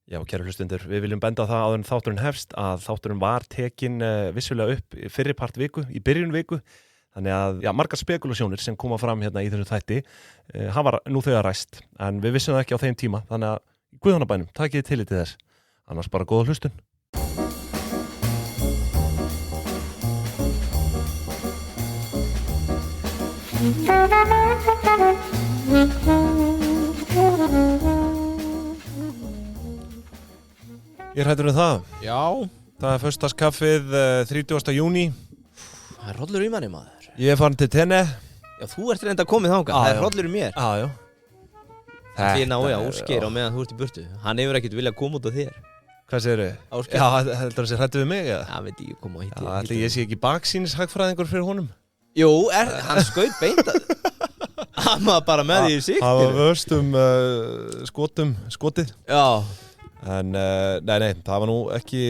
Já, kæru hlustundur, við viljum benda á það áður en þátturinn hefst að þátturinn var tekin vissulega upp fyrri part viku, í byrjun viku. Þannig að, já, margar spekulasjónir sem koma fram hérna í þessu þætti hafa nú þegar ræst, en við vissum það ekki á þeim tíma. Þannig að, í guðanabænum, takið tillit til þess. Annars bara góða hlustun. Ég hrættur það. Já. Það föstudagskaffið 30. júní. Það hrollur í manni, maður. Ég farin til Tenni. Já, þú ert reynda komið þangað. Það hrollur í mér. Já. Það er náðu Ásgeir á meðan þú ert í burtu. Hann hefur ekkert viljað koma út á þér. Hvað segirðu? Ásgeir. Já, heldur það sé hrættu við mig, eða? Já, veit ég koma og hitti. Já, ætli ég sé ekki baksýnishagfræðingur fyrir honum. Jú, hann skaut beint að... Hann var bara með því í siktinu. Það var vörstum skotið. Já. En, nei, það var nú ekki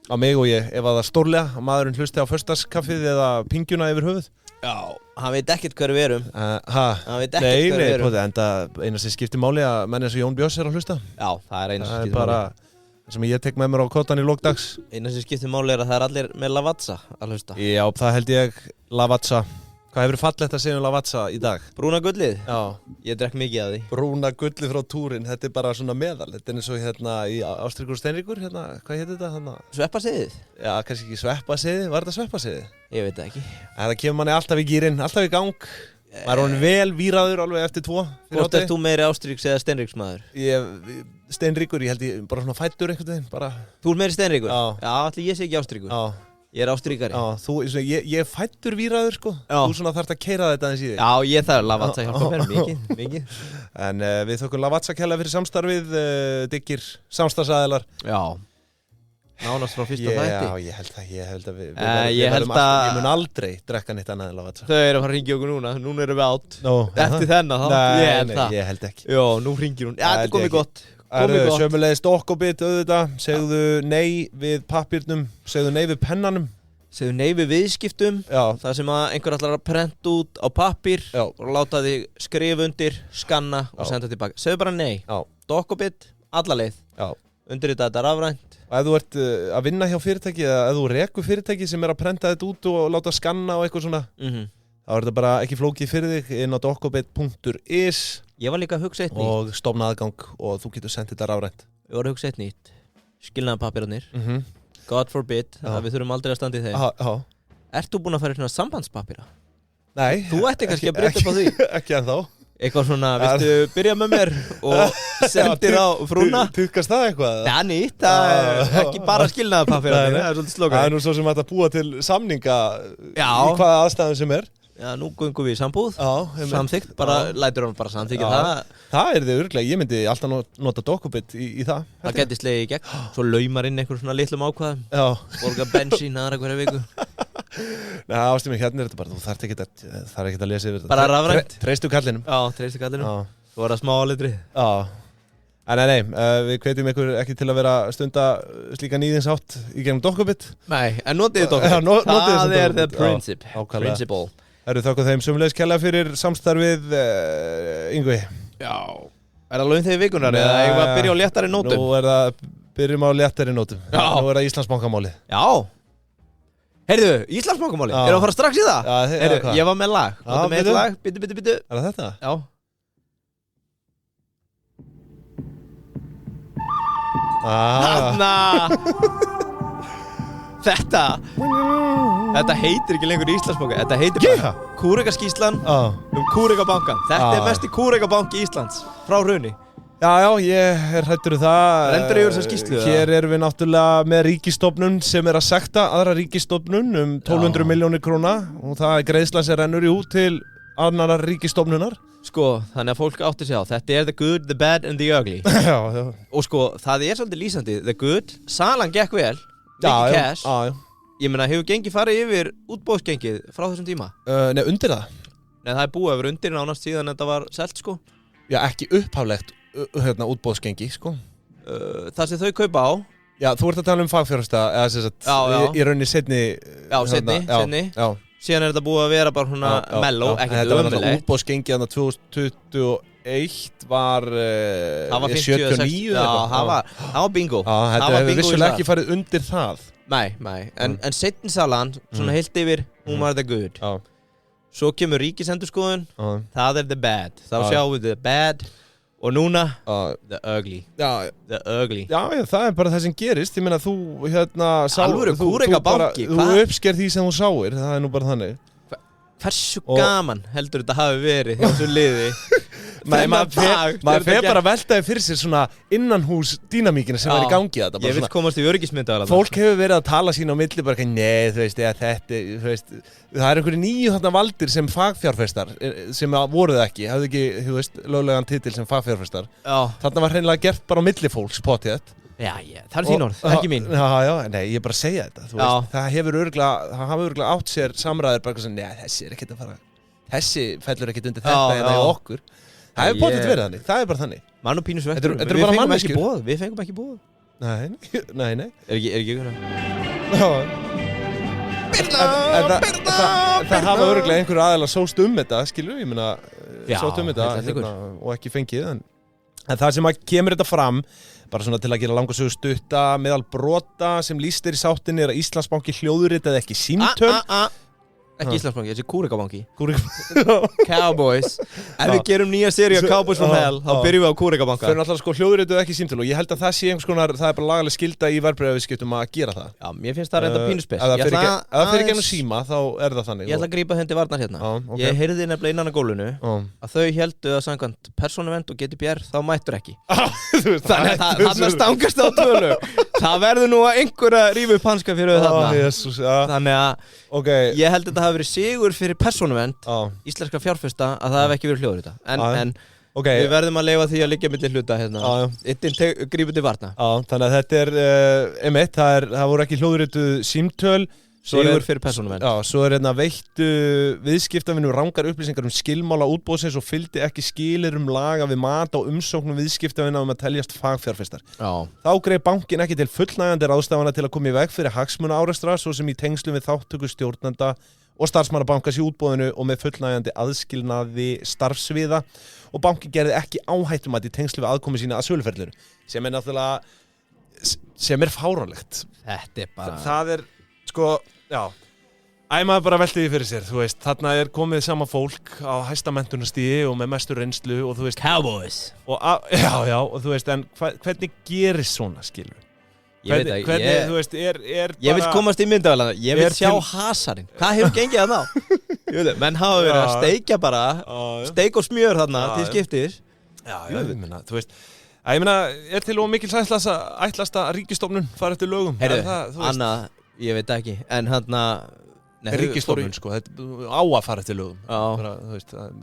á mig og ég, ef að það stórlega að maðurinn hlusti á föstudagskaffið eða pingjuna yfir höfuð. Já, hann veit ekkert hver við erum. Hann veit ekkert hver við Nei, erum. enda eina sem skiptir máli að menn eins og Jón Björns að hlusta. Já, það er eina sem Það skiptir bara það sem ég tek með mér á kottan í lókdags. Eina sem skiptir máli er að það er allir með Lavazza að hlusta. Já, það held ég Lavazza. Hvað hefur fallegt að segja um Lavazza í dag? Brúna gullið? Já. Ég drekk mikið af því. Brúna gullið frá túrin, þetta er bara svona meðal. Þetta er eins og hérna í Ástríkur og Steinríkur, hérna, hvað hétt þetta? Hérna? Sveppasiðið? Já, kannski ekki sveppasiði, var þetta sveppasiði? Ég veit það ekki. Það kemur manni alltaf í gírinn, alltaf í gang. Maður er honum vel víraður alveg eftir 2. Hvort ert þú meiri Ástríks eða Steinríks maður? Steinríkur, ég held ég bara svona fættur einhvern veginn, bara. Þú ert meiri Steinríkur? Já. Já, allir ég sé ekki Ástríkur. Já. Ég er Ástríkari. Já, ég fættur víraður sko. Já. Þú svona þarft að keyra þetta aðeins í þig. Já, ég þarf Lavazza hjálpa mér, mikið. En við þökkum Lavazza kærlega fyrir samstarfið, diggir samstarfsaðilar. Já. Nánast frá fyrsta þætti. Já, ég held að ég mun aldrei drekka neitt annað en Lavazza. Þau eru að fara að ringja okkur núna erum við átt. Eftir þennan þá. Nei, ég held ekki. Já, nú ringir hún. Já, þetta er komið gott. Sömulegis Dokkobit auðvitað, segðu nei við pappírnum, segðu nei við pennanum. Segðu nei við viðskiptum. Já. Það sem að einhver ætlar að prenta út á pappír og láta þig skrifa undir, skanna og senda tilbaka. Segðu bara nei. Já. Dokkobit, alla leið. Já. Undirrita þetta rafrænt. Og ef þú ert að vinna hjá fyrirtæki eða ef þú rekur fyrirtæki sem er að prenta þetta út og láta skanna og eitthvað svona, þá er þetta bara ekki flókið fyrir þig inn á dokkobit.is. Ég var líka að hugsa eitt nýtt. Og stofna aðgang og þú getur sendið þetta rafrænt. Ég var að hugsa eitt nýtt. Skilnaðarpappírarnir. God forbid að við þurfum aldrei að standa í þeim. Já. Ert þú búinn að fara í svona sambandspapíra? Nei. Þú ætti kannski að breyta upp á því. Ekki ennþá. Eitthvað svona, viltu byrja með mér og sendir á frúna? Tukkast það eitthvað? Það er nýtt, það er ekki bara skilnaðarpappírarnir, það er svolítið slókað. Það er nú svo sem hægt að búa til samninga í hvaða aðstæðum sem er. Já, nú göngum við í sambúð, samþykkt, lætur hann bara samþykja það. Það er þið örglega, ég myndi alltaf nota Dokkobit í það. Það geti slegið í gegn, svo laumar inn einhver svona litlum ákvæðum, borga bensín aðra hverja viku. Nei, ástum mig hérna er þetta bara, þú þarf ekki að lesa yfir þetta. Bara rafrænt. Treystu kallinum. Já, treystu kallinum. Svo er það smá álitri. Já. Nei, við hvetjum ykkur ekki til að vera stunda slíka nýðinsátt í gegnum Dokkobit. Nei, en notið Dokkobit. Það er the principle. Eru þakka þeim sömulegis kærlega fyrir samstarfið, Yngvi? Já. Er það laun þegar vikunar eða eigum við að byrja á léttari nótum? Nú er það, byrjum á léttari nótum. Já. Nú er það Íslandsbankamálið. Já. Heyrðu, Íslandsbankamálið? Erum við að fara strax í það? Já, heyrðu, ég var með lag. Notum eitt lag, bitu. Er það þetta? Já. Hanna! Þetta heitir ekki lengur Íslandsbanka. Þetta heitir bara Kúrekaskýrslan Kúrekabankan. Þetta er mesti Kúrekabanki Íslands frá hruni. Já, ég er hræddur það. Rendur yfir þessa skýrslu? Hér erum við náttúrulega með ríkisstofnun sem er að sekta aðra ríkisstofnun 1200 milljónir króna og það er greiðslan sem rennur út til annarar ríkisstofnunar. Sko, þannig að fólk átti sig á. Þetta er the good, the bad and the ugly. Já. Og sko, það er svolítið lýsandi. The good, salan gekk vel. Mikið cash. Já. Ég meina, hefur gengið farið yfir útboðsgengið frá þessum tíma? Nei, undir það. Nei, það er búið að vera undir nánast síðan þetta var selt, sko. Já, ekki upphaflegt útboðsgengi, sko. Það sem þau kaupa á. Já, þú ert að tala um fagfjárfesta, eða sem sagt, í rauninni seinni. Já, seinni. Síðan er þetta búið að vera bara svona mellow, ekkert ömulegt. Þetta var útboðsgengi 2021 2001 var Það var 79 Já, það var bingo Þetta hefur vissulega ekki farið undir það Nei, en seinni salan, svona heilt yfir, hún var the good Svo kemur ríkisendurskoðun, það the bad Þá sjáum við the bad Og núna, the ugly The ugly Já, það bara það sem gerist Ég meina, þú, Alvöru kúrekabanki Þú uppsker því sem þú sáir Það nú bara þannig Hversu gaman heldur þetta hafi verið hjá þessu liði Maður fer bara að veltaði fyrir sér svona innanhús dýnamíkina sem er í gangi þetta Ég vil komast í öryggismyndavélar Fólk hefur verið að tala sín á milli bara nei, þú veist, það er einhverju nýju þarna valdir sem fagfjárfestar sem voru það ekki, hafðu ekki, þú veist, löglegan titil sem fagfjárfestar Þarna var hreinlega gert bara á milli fólks, potið Já, það er þín orð, ekki mín Já, nei, ég er bara að segja þetta þú veist, það hafa örugglega átt sér samræður bara svona, nei, þessi er ekkert að fara Þessi fellur ekkert undir þetta en það er okkur Það hefur potið verið þannig, það er bara þannig Mann og pínu svektur, við fengum ekki bóð Nei Er ekki ykkur Það hafa örugglega einhverju aðeila sóst þetta, skilur, ég meina sóst þetta og ekki fengið en það sem að kemur þetta fram bara svona til að gera langa sögu stutta meðal brota sem lýst í sáttinni að Íslandsbanki hljóðritaði ekki símtöl Ekki Íslandsbanki, þessi Kúrekabanki Cowboys Ef við gerum nýja seríu af Cowboys from Hell þá byrjum við á Kúrekabanka Fyrir náttúrulega sko hljóðrituðu ekki símtöl og ég held að það sé einhvers konar það er bara lagaleg skylda í verðbréfaviðskiptum að gera það Já, mér finnst það reynda pínu spes Ef það fyrir gegnum síma þá er það þannig Ég ætla að grípa þeim til varnar hérna Ég heyrði nefnilega innan á gólfinu að þau héldu að samkvæmt persónuvernd og GDPR þá mættur ekki Þannig að þarna stangast á tölu Það verður nú að einhverja rífa upp hanska fyrir þarna Þannig að ég held að þetta hafi verið sigur fyrir persónuvernd íslenska fjárfesta að það hef ekki verið hljóður þetta en við verðum að leyfa því að liggja milli hluta hérna Ittin grípur til varna Þannig að þetta er einmitt, það voru ekki hljóðrituð símtöl sigur fyrir persónuvernd Svo er hérna veittu viðskiptavinnu rangar upplýsingar skilmála útboðsins og fylgdi ekki skilyrðum laga við mat á umsóknum viðskiptavinna að teljast fagfjárfestar Þá greip bankinn ekki til fullnægjandi ráðstafana til að koma í veg fyrir hagsmunaárekstra svo sem í tengslum við þátttöku stjórnenda og starfsmanna bankans í útboðinu og með fullnægjandi aðskilnaði starfsviða og bankin gerði ekki áhættumat í tengslu við aðkomu sína að söluferlinu sem er náttúrulega sem er fáránlegt Þetta er bara Það er sko, já maður bara velti því fyrir sér, þú veist þarna er komið sama fólk á hæsta menntunarstigi og með mestu reynslu og þú veist Cowboys Já, og þú veist, en hvernig gerist svona, skilur Ég veit ekki, þú veist, er ég vil komast í myndavælana, ég vil sjá hasarinn Hvað hefur gengið að ná? Menn hafa verið að steikja bara steik og smjör þarna til skiptis Já, ég meina, þú veist ég meina, er til og mikil ætlasta ríkisstofnun fara eftir lögum Annað, ég veit ekki en hérna ríkisstofnun, sko, á að fara eftir lögum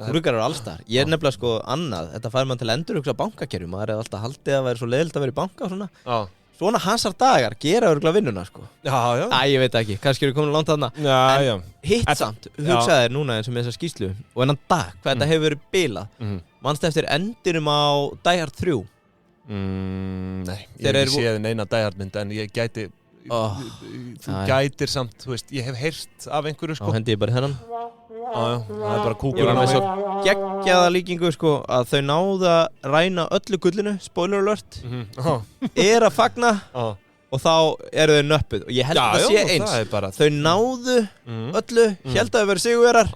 Kúrekar eru allstar Ég er nefnilega, sko, annað Þetta fær mann til endurhugsa bankakerfum maður er alltaf haldið að vera svo leiðilegt að vera í banka og svona Svona hasar dagar gera örugglega vinnuna, sko Já ég veit ekki, kannski eru komin langt þarna En hitt samt, hugsaðu þér núna eins og með þessa skýrslu og enn dag, hvað þetta hefur verið bilað Manstu eftir endinum á Die Hard 3? Nei, ég hef ekki séð neina Die Hard mynd en ég gæti þú gætir samt, þú veist, ég hef heyrt af einhverju, sko hendi ég bara þennan það er bara kúkur Ég var með svo geggjaða líkingu, sko að þau náðu að ræna öllu gullinu spoiler alert er að fagna og þá eru þau nöppuð og ég held að sé eins þau náðu öllu held að þau verið sigurvegarar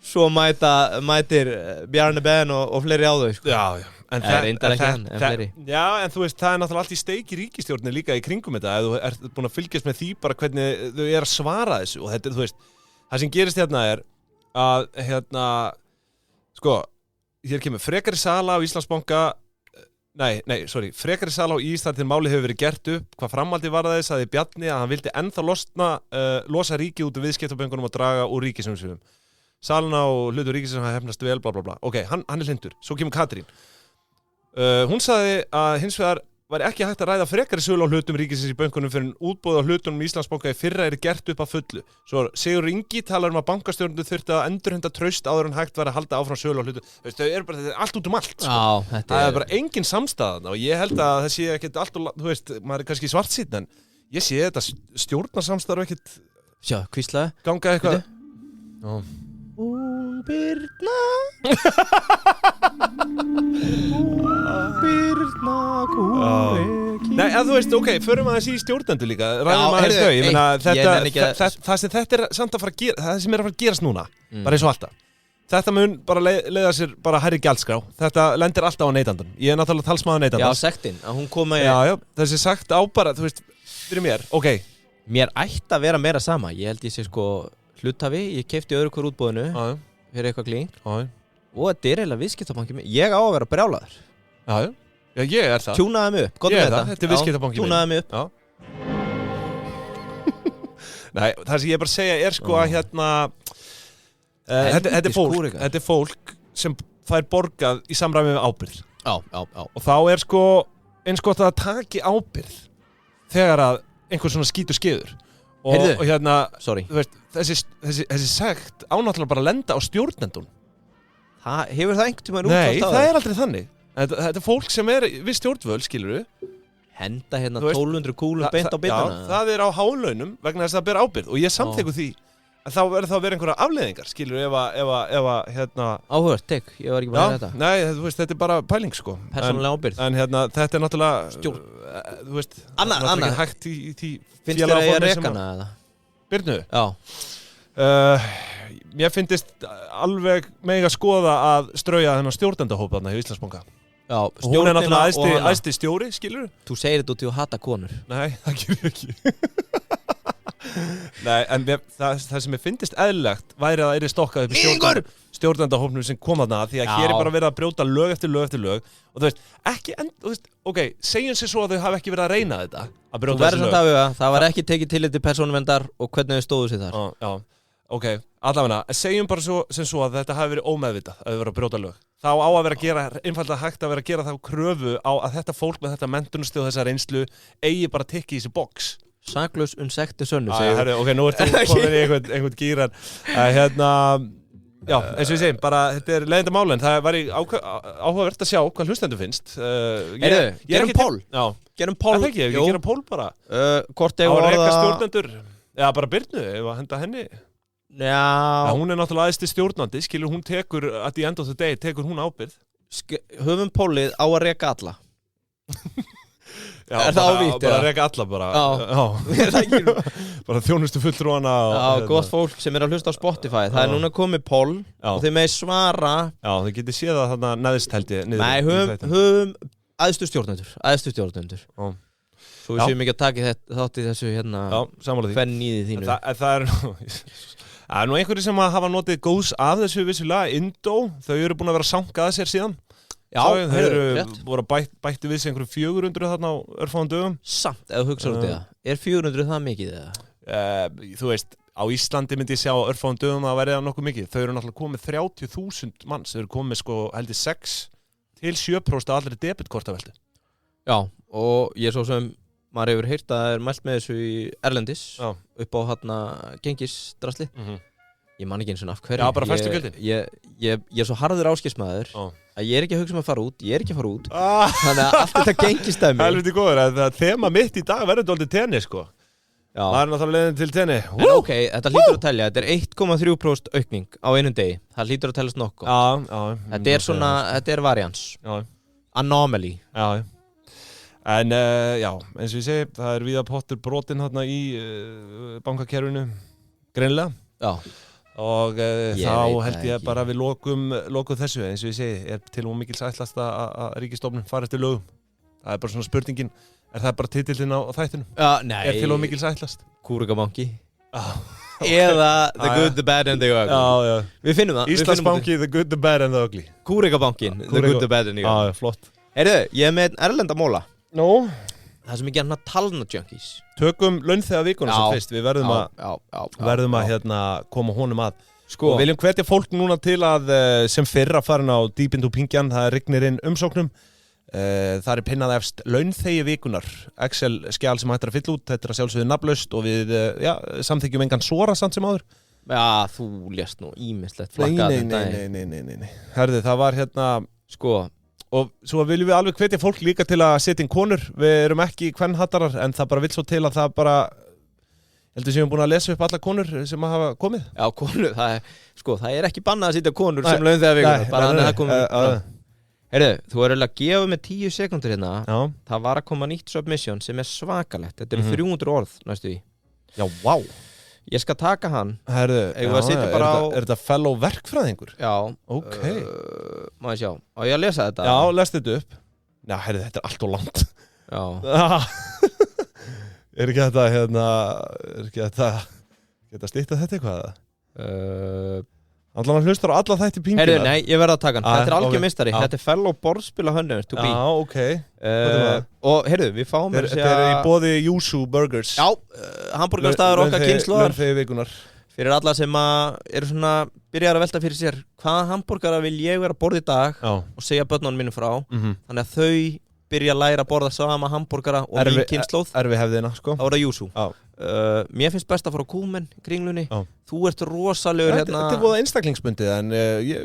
svo mætir Bjarni Ben og fleiri á þau, sko En fleiri. En þú veist, það er náttúrulega allt í steik í ríkisstjórni líka í kringum þetta ef þú ert búin að fylgjast með því bara hvernig þau er að svara þessu og þetta, þú veist, það sem gerist hérna er að, sko, hér kemur frekari sala á Íslandsbanka frekari sala á Ísland til máli hefur verið gert upp hvað framaldi var þess að Bjarni að hann vildi ennþá losa ríkið út af viðskiptaböngunum og draga úr ríkisumsviðum salana og hlutur ríkisins hann hefnast vel, bla bla bla hann er hlindur, svo kemur Katrín hún sagði að hins vegar var ekki hægt að ræða frekari sölu á hlutum ríkisins í bönkunum fyrir en útboð á hlutunum í Íslandsbanka í fyrra er gert upp að fullu. Svo Sigurður Ingi talar að bankastjórnendur þurfti að endurheimta traust áður en hægt var að halda áfram sölu á hlutum. Þau eru bara, þetta er allt út um allt. Sko. Það er bara engin samstæða og ég held að það sé ekkert allt og, þú veist, maður er kannski svartsýnn en ég sé þetta stjórnarsamstarf ekkert hvíslaði. Ganga eitthvað. Birna Birna Kúreki Nei, að þú veist, ok, förum aðeins í stjórnendur líka ræðum aðeins þau, ég meina það sem þetta er samt að fara að gera það sem er að fara að gerast núna, bara eins og alltaf þetta mun bara leiða sér bara hærri gjaldskrá, þetta lendir alltaf á neytandun ég er náttúrulega talsmaður neytandans Já, sektin, að hún kom með Já, þessi sagt á bara, þú veist, fyrir mér, ok Mér ætti að vera meira sama, ég held ég sé sko hluthafi, ég keypti öðru hver útboðinu fyrir eitthvað klíng og þetta er eiginlega viðskiptabanki ég á að vera brjálaður Já, ég er það Tjúnaði mig upp, gott með þetta er viðskiptabanki Tjúnaði mig upp Nei, það sem ég bara segja er sko að hérna þetta er fólk sem fær borgað í samræmi með ábyrgð og þá er sko eins gott að taki ábyrgð þegar að einhver svona skítur skeður og hérna, þú veist, þessi sekt ánáttúrulega bara að lenda á stjórnendun Hefur það einhvern tímann Nei, það er aldrei þannig Þetta er fólk sem er við stjórnvöld, skilurðu Henda hérna 1200 kúlum beint á bitana Já, það er á hálaunum vegna þess að það ber ábyrgð og ég samþykku því að þá verður það að vera einhverja afleiðingar, skilurðu, ef hérna Áhugavert, tek, ég var ekki bara að þetta Nei, þú veist, þetta er bara pæling, sko Persónulega ábyrgð En hérna, þetta er náttúrulega þú veist, Anna hægt í Finnst þér að ég reka hana eða? Birnu? Já Mér finnst alveg mega skoða að strauja þennan stjórnendahóp þarna hjá Íslandsbanka Já, hún er náttúrulega æðsti stjóri, skilur Þú segir þetta út í að hata konur Nei, það gerir ekki Nei, en það sem ég finnst eðlilegt væri að það er stokkað upp í stjórnendahópnum sem kom þarna því að hér er bara verið að brjóta lög eftir lög eftir lög og þú veist, þú veist, ok, segjum sér svo að þau hafa ekki verið að reyna þetta að brjóta þessi lög Það var ekki tekið tillit til persónuverndar og hvernig þau stóðu sér þar Já, ok, allavega, segjum bara svo að þetta hafi verið ómeðvitað að þau verið að brjóta lög þá á að vera að gera, einfaldlega hægt að vera að gera þá kröfu á að þetta fólk með þetta mentunarstig og þessa reynslu eigi bara að tikka í þessi box Saklaus unsekti sönnu Ok, nú ert þú komin í einhvern gíran hérna, já, eins og ég segi bara, þetta er leiðinda mál en það var áhugavert að sjá hvað hlustendur finnst Gerum poll Gerum poll Gerum poll bara Hvort á að reka stjórnendur Já, bara Birnu, ef að henda henni Já Hún er náttúrulega æðsti stjórnandi, skilur hún tekur at the end of the day, tekur hún ábyrgð Höfum pollið á að reka alla Já, er það ávítt? Bara reka alla bara bara þjónustu fulltrúana Já, gott fólk sem er að hlusta á Spotify Það er núna komið poll og þið með svara Já, þið getið séð að þarna neðist held ég Nei, höfum æðstu stjórnendur Svo við séum ekki að taka þátt í þessu hérna fenn í því þínu Það er nú einhverju sem hafa notið góðs af þessu vissulega Indó, þau eru búin að vera sankað sér síðan Já, þau eru voru bætti við sig einhverju 400 þarna á örfáum dögum Samt, ef þú hugsaður út í það Er 400 það mikið eða? Þú veist, á Íslandi myndi ég sjá á örfáum dögum að verði það nokkuð mikið Þau eru náttúrulega komið 30.000 manns Þau eru komið sko heldur 6-7% af allri debitkortaveltu Já, og ég svo sem maður hefur heyrt að það er mælt með þessu í Erlendis upp á hérna gengisdrasli Ég man ekki eins og af hverju Já, bara festu gjöldin Ég er svo harður áskilsmaður að ég er ekki að hugsa að fara út Ég er ekki að fara út Þannig að allt þetta gengistæmi Helviti góður, það þema mitt í dag verður dálítið tenni sko Það er náttúrulega leiðin til tenni En ok, þetta hlýtur að telja Þetta er 1,3% aukning á einum degi Það hlýtur að teljast nokkuð Þetta er svona, þetta er varians Anomaly En já, eins og ég segi það er víða pottur brotin hérna í bankakerfinu greinilega og þá held ég bara við lokum þessu eins og ég segi, er til og mikils ætlast að ríkisstofnun fari eftir lögum það er bara svona spurningin, er það bara titillinn á þættinum? Er til og mikils ætlast? Kúrekabanki eða The Good, The Bad and The Ugly Við finnum það Íslandsbanki, The Good, The Bad and The Ugly Kúrekabankin, The Good, The Bad and The Ugly Flott Ég er með erlenda móla Það sem ekki hérna talna-junkies Tökum launþega vikuna sem fyrst Við verðum að hérna, koma honum að sko. Og viljum hvetja fólk núna til að sem fyrra farin á Deep into Pingjan Það rignir inn umsóknum Það er pinnað efst launþegi vikunar Excel-skjal sem hættir að fylla út Þetta er að sjálfsögðu nafnlaust Og við samþykjum engan svora samt sem áður Já, þú lést nú ímislegt flakkað Nei Herðu, það var hérna Sko Og svo viljum við alveg hvetja fólk líka til að setja inn konur Við erum ekki kvennhattarar En það bara vill svo til að það bara Heldur sem við búin að lesa upp alla konur sem hafa komið? Já, konur, það er ekki bannað að sitja konur sem launþegar vikunnar, bara þannig að það komið. Heyrðu, þú er eiginlega að gefa með 10 sekúndur hérna. Já. Það var að koma nýtt submission sem er svakalegt. Þetta eru 300 orð næstu í. Já, vá. Ég skal taka hann. Herðu, er þetta fellow verkfræðingur? Já. Ok. Má ég sjá. Á ég að lesa þetta? Já, lest þetta upp. Já, heyrðu, þetta er allt og langt. Já. Er ekki þetta geta slíta þetta eitthvað? Allan að hlustar á alla þætti Pinguna. Heyrðu, nei, ég verð að taka hann. Þetta er algjör meistari. Þetta er fellow borðspila hönnur to be. Já, ok. Og heyrðu, við fáum Þetta er í boði Yuzu Burgers. Já, hamburgerstaður okkar kynslóðar. Launþegi vikunar. Fyrir alla sem eru svona byrjar að velta fyrir sér hvaða hamburgara vil ég vera að borða í dag og segja börnunum mínum frá. Þannig að þau byrja að læra að borða sama hamburgara og mín kynslóð. Erfi hefðina, sko. Það voru Yuzu. Mér finnst best að fara á Kúmen í Kringlunni. Þú ert rosalegur hérna. Þetta er búið einstaklingsbundið en ég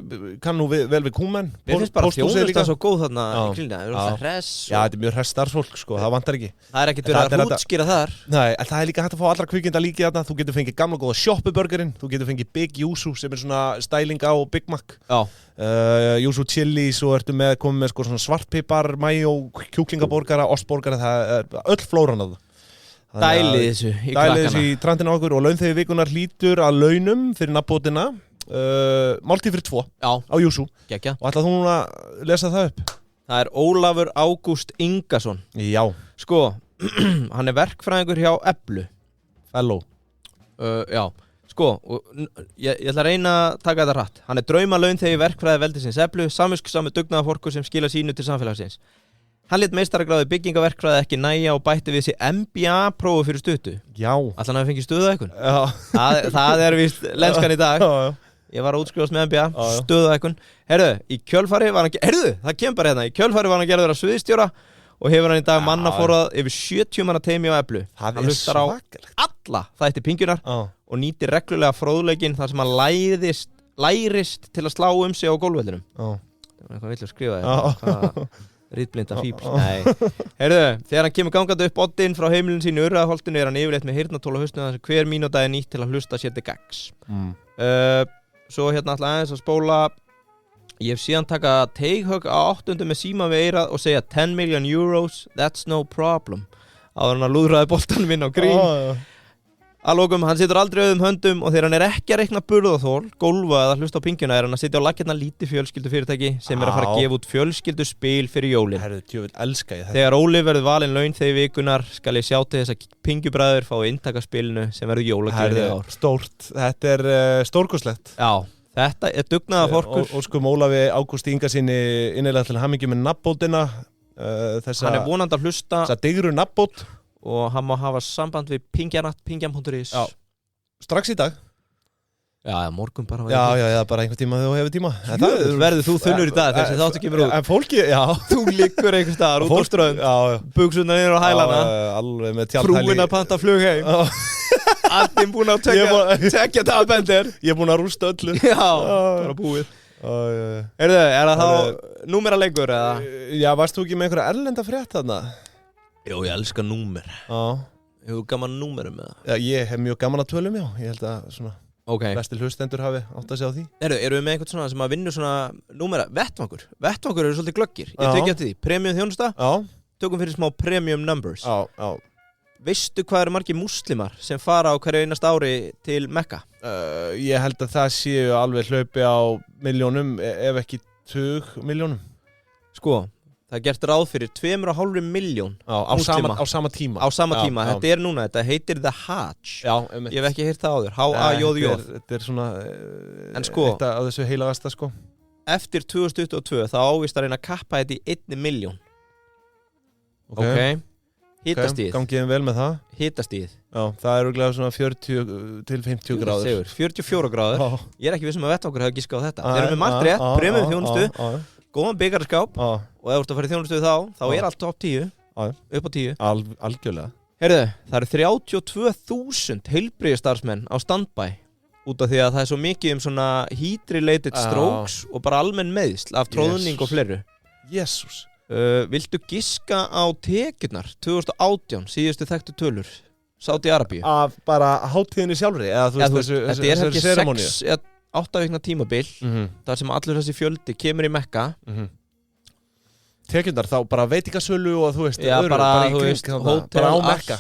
kann nú vel við Kúmen. Mér finnst bara þjónusta svo góð þarna í Kringlunni. Það er alltaf hress. Já, þetta er mjög hress starfsfólk, sko. Það vantar ekki. Það er ekkert verið að hrútskýra þar. Nei, en það er líka hægt að fá allra kvikinda líki þarna. Þú getur fengið gamla góða shoppuburgerinn. Þú getur fengið Big Yuzu sem er svona styling á Big Mac. Yuzu chili, svo ertu komið með sko svona svartpipar, mayo, kjúklingaborgara, ostborgara, það er öll flóran af það. Dælið þessu í trandina okkur og launþegi vikunar hlýtur að launum fyrir nafnbótina máltíð fyrir 2 á Yuzu. Gekja. Og ætlaðu hún að lesa það upp? Það er Ólafur Ágúst Ingason. Já. Sko, hann er verkfræðingur hjá Eblu. Fellow. Já. Sko, ég ætla að reyna að taka þetta hratt. Hann er draumalaunþegi verkfræði veldisins Eblu, samviskusamur dugnaðarforkur sem skilar sínu til samfélagsins. Hann lét meistaragráðu byggingaverkfræði ekki nægja og bætti við sig MBA-prófu fyrir stuttu. Já. Ætla hann að fengi stöðuækkun? Já. Það er víst lenskan í dag. Já. Ég var að útskrifast með MBA, stöðuækkun. Herðu, í kjölfari var hann það kemur bara hérna. Í kjölfari var hann gerður að sviðstjóra og hefur hann í dag mannafórað yfir 70 manna teymi á Eblu. Hann hlustar á alla þætti Pingunar og nýtir reglulega fróðleikinn þar sem hann lærist til að slá sig á gólfvellinum. Það var eitthvað vill að skrifa þetta. Rítblinda fíbl. Nei. Heyrðu, þegar hann kemur gangandi upp oddinn frá heimilinu sínu Urriðaholtinu er hann yfirleitt með heyrnartól á hausnum þar sem hver mínúta er nýtt til að hlusta sér til gagns. Svo hérna ætla aðeins að spóla. Ég hef síðan taka teighögg á 8. með síma við eirað og segja 10 million euros, that's no problem. Áður hann að lúðraði boltanum inn á grín. Að lokum, hann situr aldrei auðum höndum og þegar hann er ekki að reikna burðaþol, gólfa eða hlusta á Pinguna er hann að sitja á laggirna lítið fjölskyldufyrirtæki sem er að fara að gefa út fjölskylduspil fyrir jólin. Herðu, djöfull, elska ég þetta. Þegar Óli verður valinn launþegi vikunar skal ég sjá til þess að Pingubræður fái inntakspilinu sem verður jólagjöfin í ár. Stórt, þetta er stórkostlegt. Já, þetta er dugnaðarforkur. Og sko Ólafi Ágústi Ingasyni innilega til hamingju með nafnbótina. Hann er vonandi að hlusta. Þessa digru nafnbót. Og hann má hafa samband við pingjan.is. Já, strax í dag. Já, morgun bara. Já, bara einhvern tíma þegar þú hefur tíma. Verður þú þunnur í dag þessi þáttu kemur út. En fólki, já. Þú liggur einhvers staðar út á strönd. Buxurnar niður á hælana. Alveg með tjaldhæli. Frúin að panta flug heim. Allir búin að tekja tabendir. Ég er búin að rústa öllu. Já, bara búið. Er það þá númeraleikur eða? Já, varst þú ekki með einhverja erlenda frétt þarna? Jó, ég elska númer. Hefur gaman númerum með það? Já, ég hef mjög gaman að tölum, já. Ég held að svona flestir hlustendur hafi átt að segja á því. Eru við með einhvern svona sem að vinnur svona númera? Vettvangur. Vettvangur eru svolítið glöggir. Ég tekja eftir því. Premium þjónusta. Já. Tökum fyrir smá premium numbers. Já. Veistu hvað eru margir múslimar sem fara á hverju einasta ári til Mekka? Ég held að það séu alveg hlaupi á milljónum, ef ekki 20 milljónum. Sko. Það er gert ráð fyrir 2,5 miljón á sama tíma. Á sama tíma. Þetta er núna, þetta heitir The Hajj. Já, ég hef ekki heyrt það áður. H-A-J-J. Þetta er svona eitt af þessu heilagasta, sko. Eftir 2022 þá ávist að reyna að kappa þetta í 1 miljón. Ok. Hitastíð. Gangiðum vel með það. Hitastíð. Já, það er örugglega svona 40 til 50 gráður. 44 gráður. Ég er ekki viss um að vettvangur hafa giskað á þetta. Þeir eru með margt rétt, premium þjónustu. Góðan byggarskáp og ef þú ert að fara í þjónustöðu þá er allt top 10 upp á 10. Algjörlega. Heyrðu, það eru 32.000 heilbrigðisstarfsmenn á standby út af því að það er svo mikið svona heat-related strokes og bara almenn meiðsl af tróðning og fleiri. Jesus. Viltu giska á tekjurnar 2018 síðustu þekktu tölur? Sádi-Arabíu af bara hátíðinni sjálfri eða þú veist þetta er ekki seremoníu 6 eða 8 vikna tímabil þar sem allur þessi fjöldi kemur í Mekka tekjundar þá bara veitingasölu og þú veist bara þú veist hótel, bara á Mekka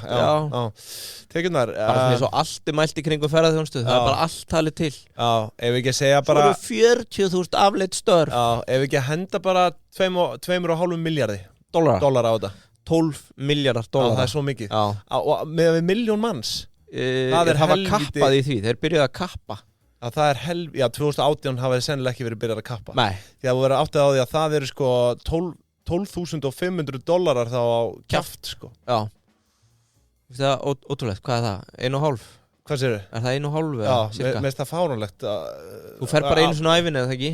tekjundar bara því svo allt mælt í kringum ferðarþjónustu það bara allt talið til ef við ekki segja bara svo eru 40.000 afleidd störf ef við ekki henda bara 2,5 milljarði dollara á þetta 12 miljardar dollara það er svo mikið og með 1 milljón manns það hafa kappað í því þeir byrjuðu að kappa að það er 2018 hafa þeir sennilega ekki verið byrjað að kappa nei því að þú verður áttið á því að það eru sko $12,500 þá á kjaft sko það er ótrúlegt, hvað er það? 1,5? Hvað segirðu? Er það 1,5 eða cirka? Mér finnst það fáránlegt þú fer bara einu svona ævinni eða það ekki?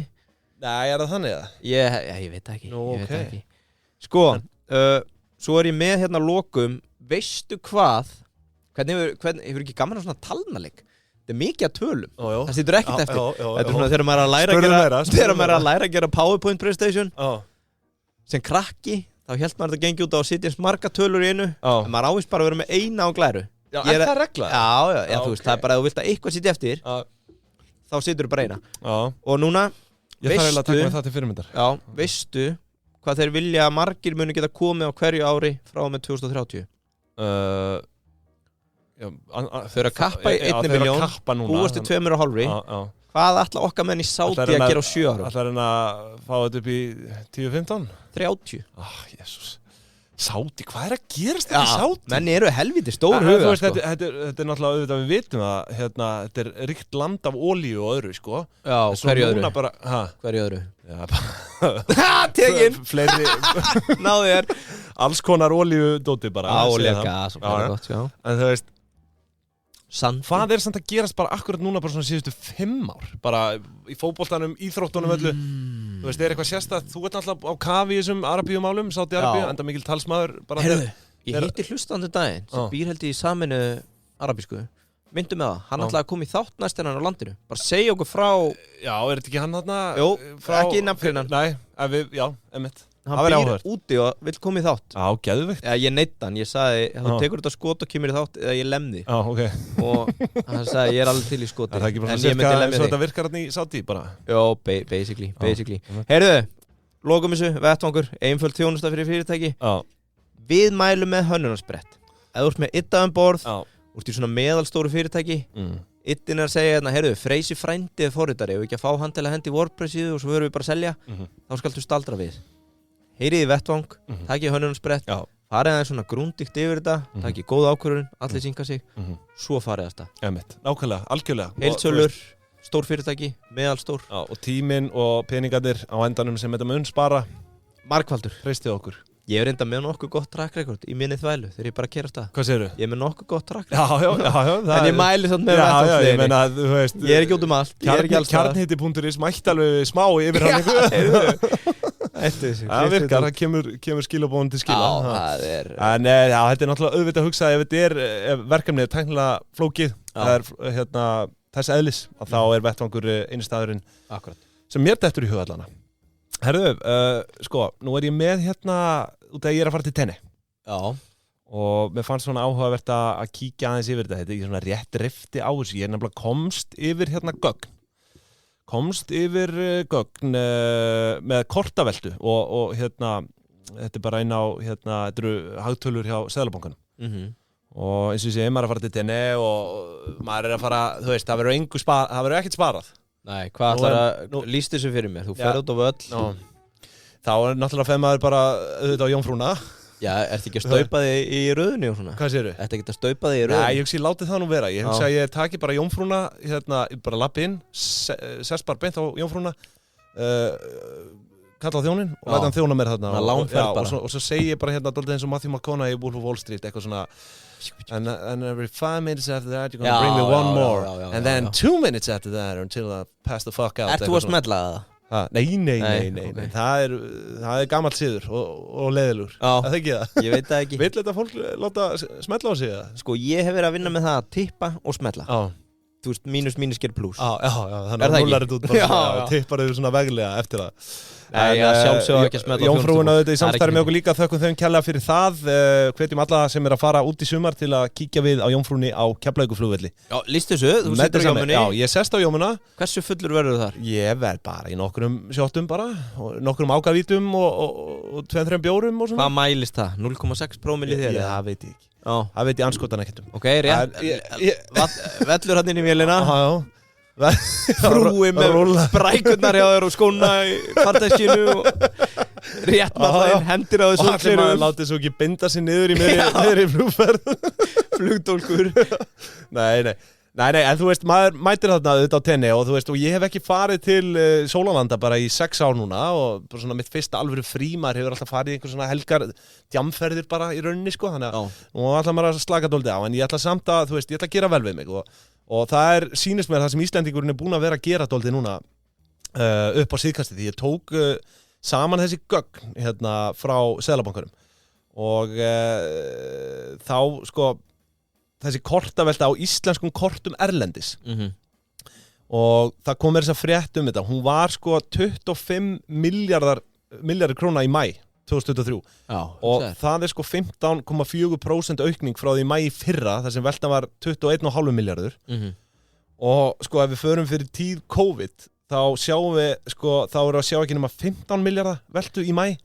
Nei, er það þannig eða? Ég veit það ekki ég veit það ekki sko, svo er ég með hérna lokum veistu hvað hvernig hefur ekki gaman á svona talnaleik þetta er mikið að tölum það sýtur ekkert eftir þetta er svona þegar maður er að læra að gera PowerPoint presentation sem krakki þá hélt maður að gengi út á að sitja eins marga tölur í einu en maður ávist bara að vera með eina á glæru er það regla? Já, þú veist, það er bara að þú vilt að eitthvað sitja eftir þá situr þú bara eina og núna, ég þarf eiginlega að taka með það til fyrirmyndar veistu hvað þeir vilja að margir muni geta komið á hverju ári frá og með 2030 þau eru að kappa í 1 miljón búast í 2,5 hvað ætla okkar menn í Sádi að gera á 7 árum? Það er að fá þetta upp í 10-15? 30 Jésús Sádi, hvað er að gerast þetta í Sádi? Menn eru helviti stór huga Þetta er náttúrulega auðvitað við vitum að þetta er ríkt land af olíu og öðru sko Já, hverju öðru? Hverju öðru? Tegin! Fleiri Náðu þér Alls konar olíu dóti bara Olíu, gas og hvað gott En þú veist hvað er samt að gerast bara akkurat núna bara svona síðustu 5 ár bara í fótboltanum, íþróttunum öllu þú veist, er eitthvað sérstætt þú ert alltaf á kafi í þessum Arabíumálum Sádi-Arabíu, enda mikil talsmaður Heyrðu, ég hitti hlustandi daginn sem býr held í saminu arabísku myndu með það, hann ætlaði að koma í þátt næst hennan á landinu bara segja okkur frá já, er þetta ekki hann þarna jú, ekki nafngreinan nei, já, emitt hann býr úti og vill koma í þátt já, geðvikt ég neitt hann, ég sagði þú tekur þetta skot og kemur í þátt eða ég lemði ok og hann sagði ég er alveg til í skoti það er ekki bara svona eins og þetta virkar hann í Sádi bara já, basically heyrðu, lokum þessu, vettvangur einföld þjónusta fyrir fyrirtæki við mælum með hönnunarbrett ef þú ert með ytta borð úr til svona meðalstóru fyrirtæki yttin er að segja hérna, heyrðu, Freysi frændi er forritari og ekki að fá hann til að hendi WordPress í og svo verðum við bara að selja þá skaltu staldra við heyriði vettvang, takið hönnunarbrett farið aðeins svona grúndikt yfir þetta takið góð ákvörðun, allir synga sig svo farið að stað nákvæmlega, algjörlega heilsölur, stór fyrirtæki, meðalstór og tíminn og peningarnir á endanum sem þetta mun spara margfaldur, hreistið okkur ég er enda með nokkuð gott track record í minni þvælu þegar ég bara kera stað hvað segirðu? Ég er með nokkuð gott track record já, en ég mæli samt með vettvangslegin ég er ekki út um allt kjarnhiti.is mætti alveg smá yfir hann það virkar, það kemur skilabóðun til skila en þetta er náttúrulega auðvitað að hugsa ef þetta er verkefnið tæknilega flókið það er þess eðlis að þá er vettvangur einu staðurinn sem mér dettur í huga allana herðu, sko, nú er ég með út að ég er að fara til tenni og mér fannst svona áhugavert að kíkja aðeins yfir þetta er ekki svona rétt rifti á þessu ég er nefnilega komst yfir gögn með kortaveltu og þetta er bara einn á þetta eru hagtölur hjá Seðlabankanum og eins og ég segi, maður er að fara til tenni og maður er að fara, þú veist, það verður ekkert sparað nei, hvað ætlar að lýst þessu fyrir mér? Þú fer út á völl þá er náttúrulega feð maður bara auðvitað á jómfrúna já, ertu ekki að staupa þig í röðunni og svona? Hvað segirðu? Ertu ekki að staupa þig í röðunni? Nei, ég hugsi, látið það nú vera ég hugsi að ég taki bara jómfrúna bara lappi inn, sest bara beint á jómfrúna kalla á þjónin og læta hann þjóna mér þarna og svo segi ég bara dálítið eins og Matthew McConaughey í Wolf of Wall Street eitthvað svona and every 5 minutes after that you're gonna bring me one more and then 2 minutes after that until I pass the fuck out Ertu að smetla það? Nei, það er gamall siður og leiðilegur það er ekki það ég veit það ekki vill þetta fólk láta smetla á sig það? Sko ég hef verið að vinna með það að tippa og smetla þú veist, mínus ger plus þannig að núlar þetta út tippar þau svona veglega eftir það Nei, sjálfsögðu ekki að smella Jómfrúin auðvitað í samstarfi með okkur líka, þökkum þeim kærlega fyrir það. Hvetjum alla sem að fara út í sumar til að kíkja við á Jómfrúnni á Keflavíkurflugvelli. Já, líst þessu, þú situr á Jómunni. Já, ég sest á Jómuna. Hversu fullur verður þar? Ég verð bara í nokkrum sjottum bara, og nokkrum ákavítum og 2-3 bjórum og svona. Hvað mælist það? 0,6 prómill í þér? Það veit ég ekki. Það veit ég anskotan ekkert um. Ok, rétt. Vellur hann inn í vélina. Frúi með sprækurnar hjá þér og skóna í farteskinu og rétt með það inn, hendir á þessu og allir maður látið svo ekki binda sér niður í meðri flugferð flugdólkur nei, en þú veist, maður mætir þarna auðvitað á tenni og þú veist, og ég hef ekki farið til Sólalanda bara í 6 ár núna og bara svona mitt fyrsta alvöru frí, maður hefur alltaf farið í einhver svona helgar djamferðir bara í rauninni, sko, þannig að nú ætla maður að slaka dóldi á, en ég ætla samt að, þú veist, ég ætla að gera vel við mig og það sýnist mér það sem Íslendingurinn búin að vera að gera dóldi núna upp á síðkastið, því ég tók saman þessi gögn hérna frá Seðlabankanum og þá, sko, þessi kortavelta á íslenskum kortum erlendis og það kom þess að frétt þetta, hún var sko 25 milljarðar króna í mæ 2023 og það sko 15,4% aukning frá því í mæ í fyrra, þar sem veltan var 21,5 milljarður og sko ef við förum fyrir tíð COVID þá sjáum við, sko, þá erum við að sjá ekki nema 15 milljarða veltu í mæ.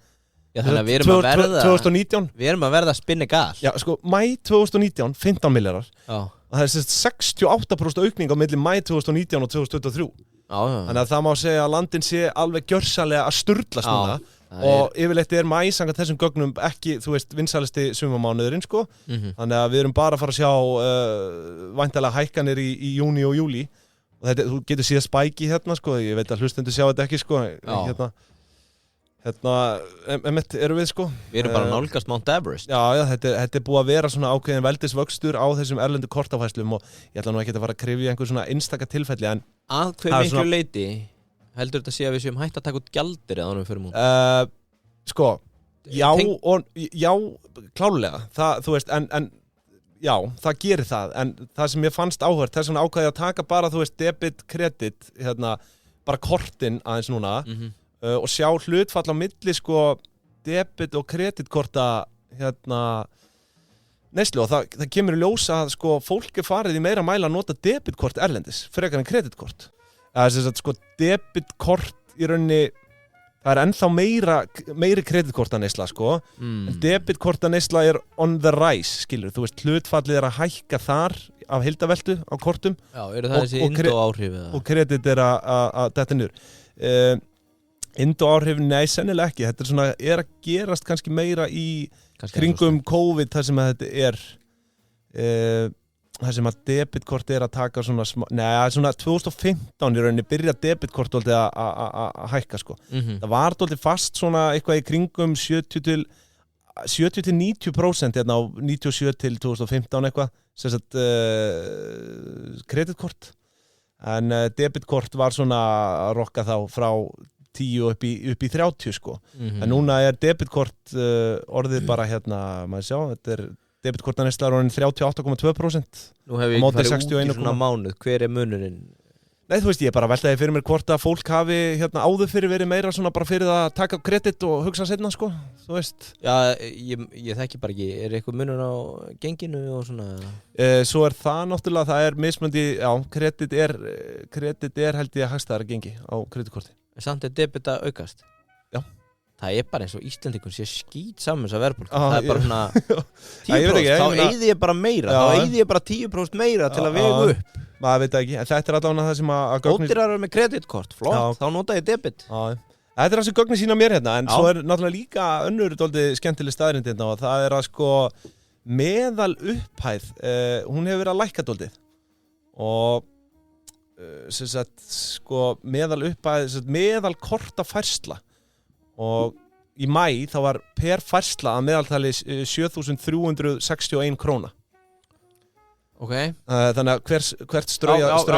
Já, þannig að við erum að verða 2019. Við erum að verða spinni gal. Já, sko, mæ 2019, 15 milljarðar. Já. Og það er 68% aukning á milli mæ 2019 og 2023. Já. Þannig að það má segja að landin sé alveg gjörsamlega að sturlast núna. Og yfirleitt mæ samkvæmt þessum gögnum ekki, þú veist, vinsælasti sumarmánuðurinn, sko. Þannig að við erum bara að fara að sjá væntanlega hækkanir í júní og júlí. Og þetta, þú getur síðan spæki hérna, sko, ég veit að hlustendur sjá þetta ekki, sko, hérna, erum við, sko. Við erum bara nálgast Mount Everest. Já, þetta búið að vera svona ákveðin veldisvöxtur á þessum erlendu kortafæslum og ég ætla nú ekki að fara að krifja einhver svona einstaka tilfelli, en að hver miklu leyti heldur þetta sé að við séum hægt að taka út gjaldir eða ánum fyrir múl? Sko, já, klárlega, það, þú veist, en já, það gerir það, en það sem ég fannst áhört, þess vegna ákvæði að taka bara, þú veist, debit, kredit, hérna, bara kortin aðeins núna og sjá hlutfall á milli, sko, debit og kreditkorta, hérna, neyslu og það kemur í ljós að, sko, fólk farið í meira mæla að nota debitkort erlendis, frekar en kreditkort. Það er þess að, sko, debitkort í rauninni, það er ennþá meiri kreditkortaneysla, sko, en debitkortaneysla er on the rise, skilur, þú veist, hlutfallið að hækka þar af heildaveltu á kortum. Já, eru það þessi Indó-áhrif? Og kredit að detta niður. Indó-áhrif, nei, sennilega ekki, þetta svona, að gerast kannski meira í kringum COVID, þar sem að þetta þar sem að debitkort að taka svona, svona 2015 í rauninni byrja debitkort að hækka, sko. Það var fast svona eitthvað í kringum 70-90% hérna á 97 til 2015 eitthvað, sem sagt kreditkort. En debitkort var svona að rokka þá frá 10 upp í 30, sko. En núna debitkort orðið bara hérna, maður sjá, þetta debitkortaneysla er orðin 38,2%. Nú hef ég ekki farið út í svona mánuð, hver munurinn? Nei, þú veist, ég bara veltaði fyrir mér hvort að fólk hafi hérna áður fyrir verið meira svona bara fyrir að taka kredit og hugsa seinna, sko, þú veist. Já, ég þekki bara ekki, eitthvað munur á genginu og svona? Svo það náttúrulega, það mismunandi, já, kredit held ég að hagstæðara gengi á kreditkorti. Samt debit að aukast? Það bara eins og Íslendingun sé skít saman þess að verðbólka. Það er bara svona 10%, þá eyði ég bara meira, þá eyði ég bara 10% meira til að vega upp. Maður veit ekki, en þetta er allavega það sem að ódýrar með kreditkort, flott, þá nota ég debit. Þetta er það sem gögnin sína mér hérna, en svo er náttúrulega líka önnur dálítið skemmtileg staðrind hérna og það er að, sko, meðal upphæð, hún hefur verið að lækka dálítið og sem sagt, sko, meðal upphæð, meðal kortafærsla. Og í mæ þá var per færsla að meðaltali 7.361 króna. Ok. Þannig að hvert straujakort.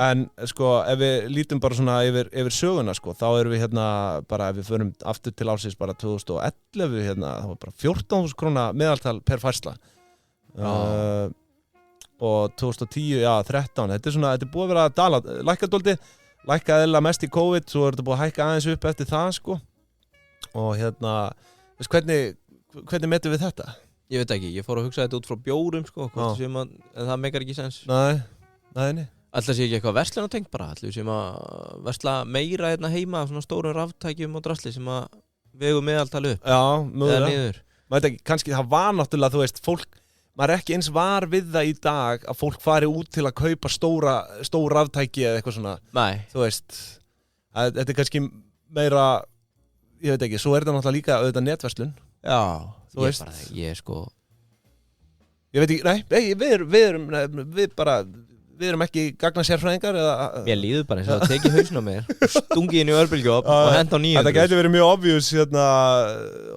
En sko, ef við lítum bara svona yfir söguna, sko, þá erum við hérna bara, ef við förum aftur til ársins bara 2011, hérna, það var bara 14.000 króna meðaltal per færsla. Og 2010, 13, þetta er búið að vera að lækka dálítið. lækkaði eðlilega mest í COVID, svo er þetta búið að hækka aðeins upp eftir það, sko. Og veist, hvernig metum við þetta? Ég veit ekki, ég fór að hugsa þetta út frá bjórum, sko, en það meikar ekki sens. Nei. Alltaf sé ekki eitthvað verslunartengt bara, alltaf sem að versla meira hérna heima af svona stórum raftækjum og drasli sem að vegu meðaltali upp. Já, mögulega. Maður veit ekki, kannski það var náttúrulega, þú veist, maður er ekki eins var við það í dag að fólk fari út til að kaupa stór raftæki eða eitthvað svona. Nei. Þú veist, þetta er kannski meira, ég veit ekki, svo er þetta náttúrulega líka auðvitað netverslun. Já, þú veist. Ég veit ekki, við erum ekki gagnasérfræðingar eða... Mér líður bara eins og það tekið hausinn á mér og stungi inn í örbylgjuofn og henda á 900. Þetta gæti verið mjög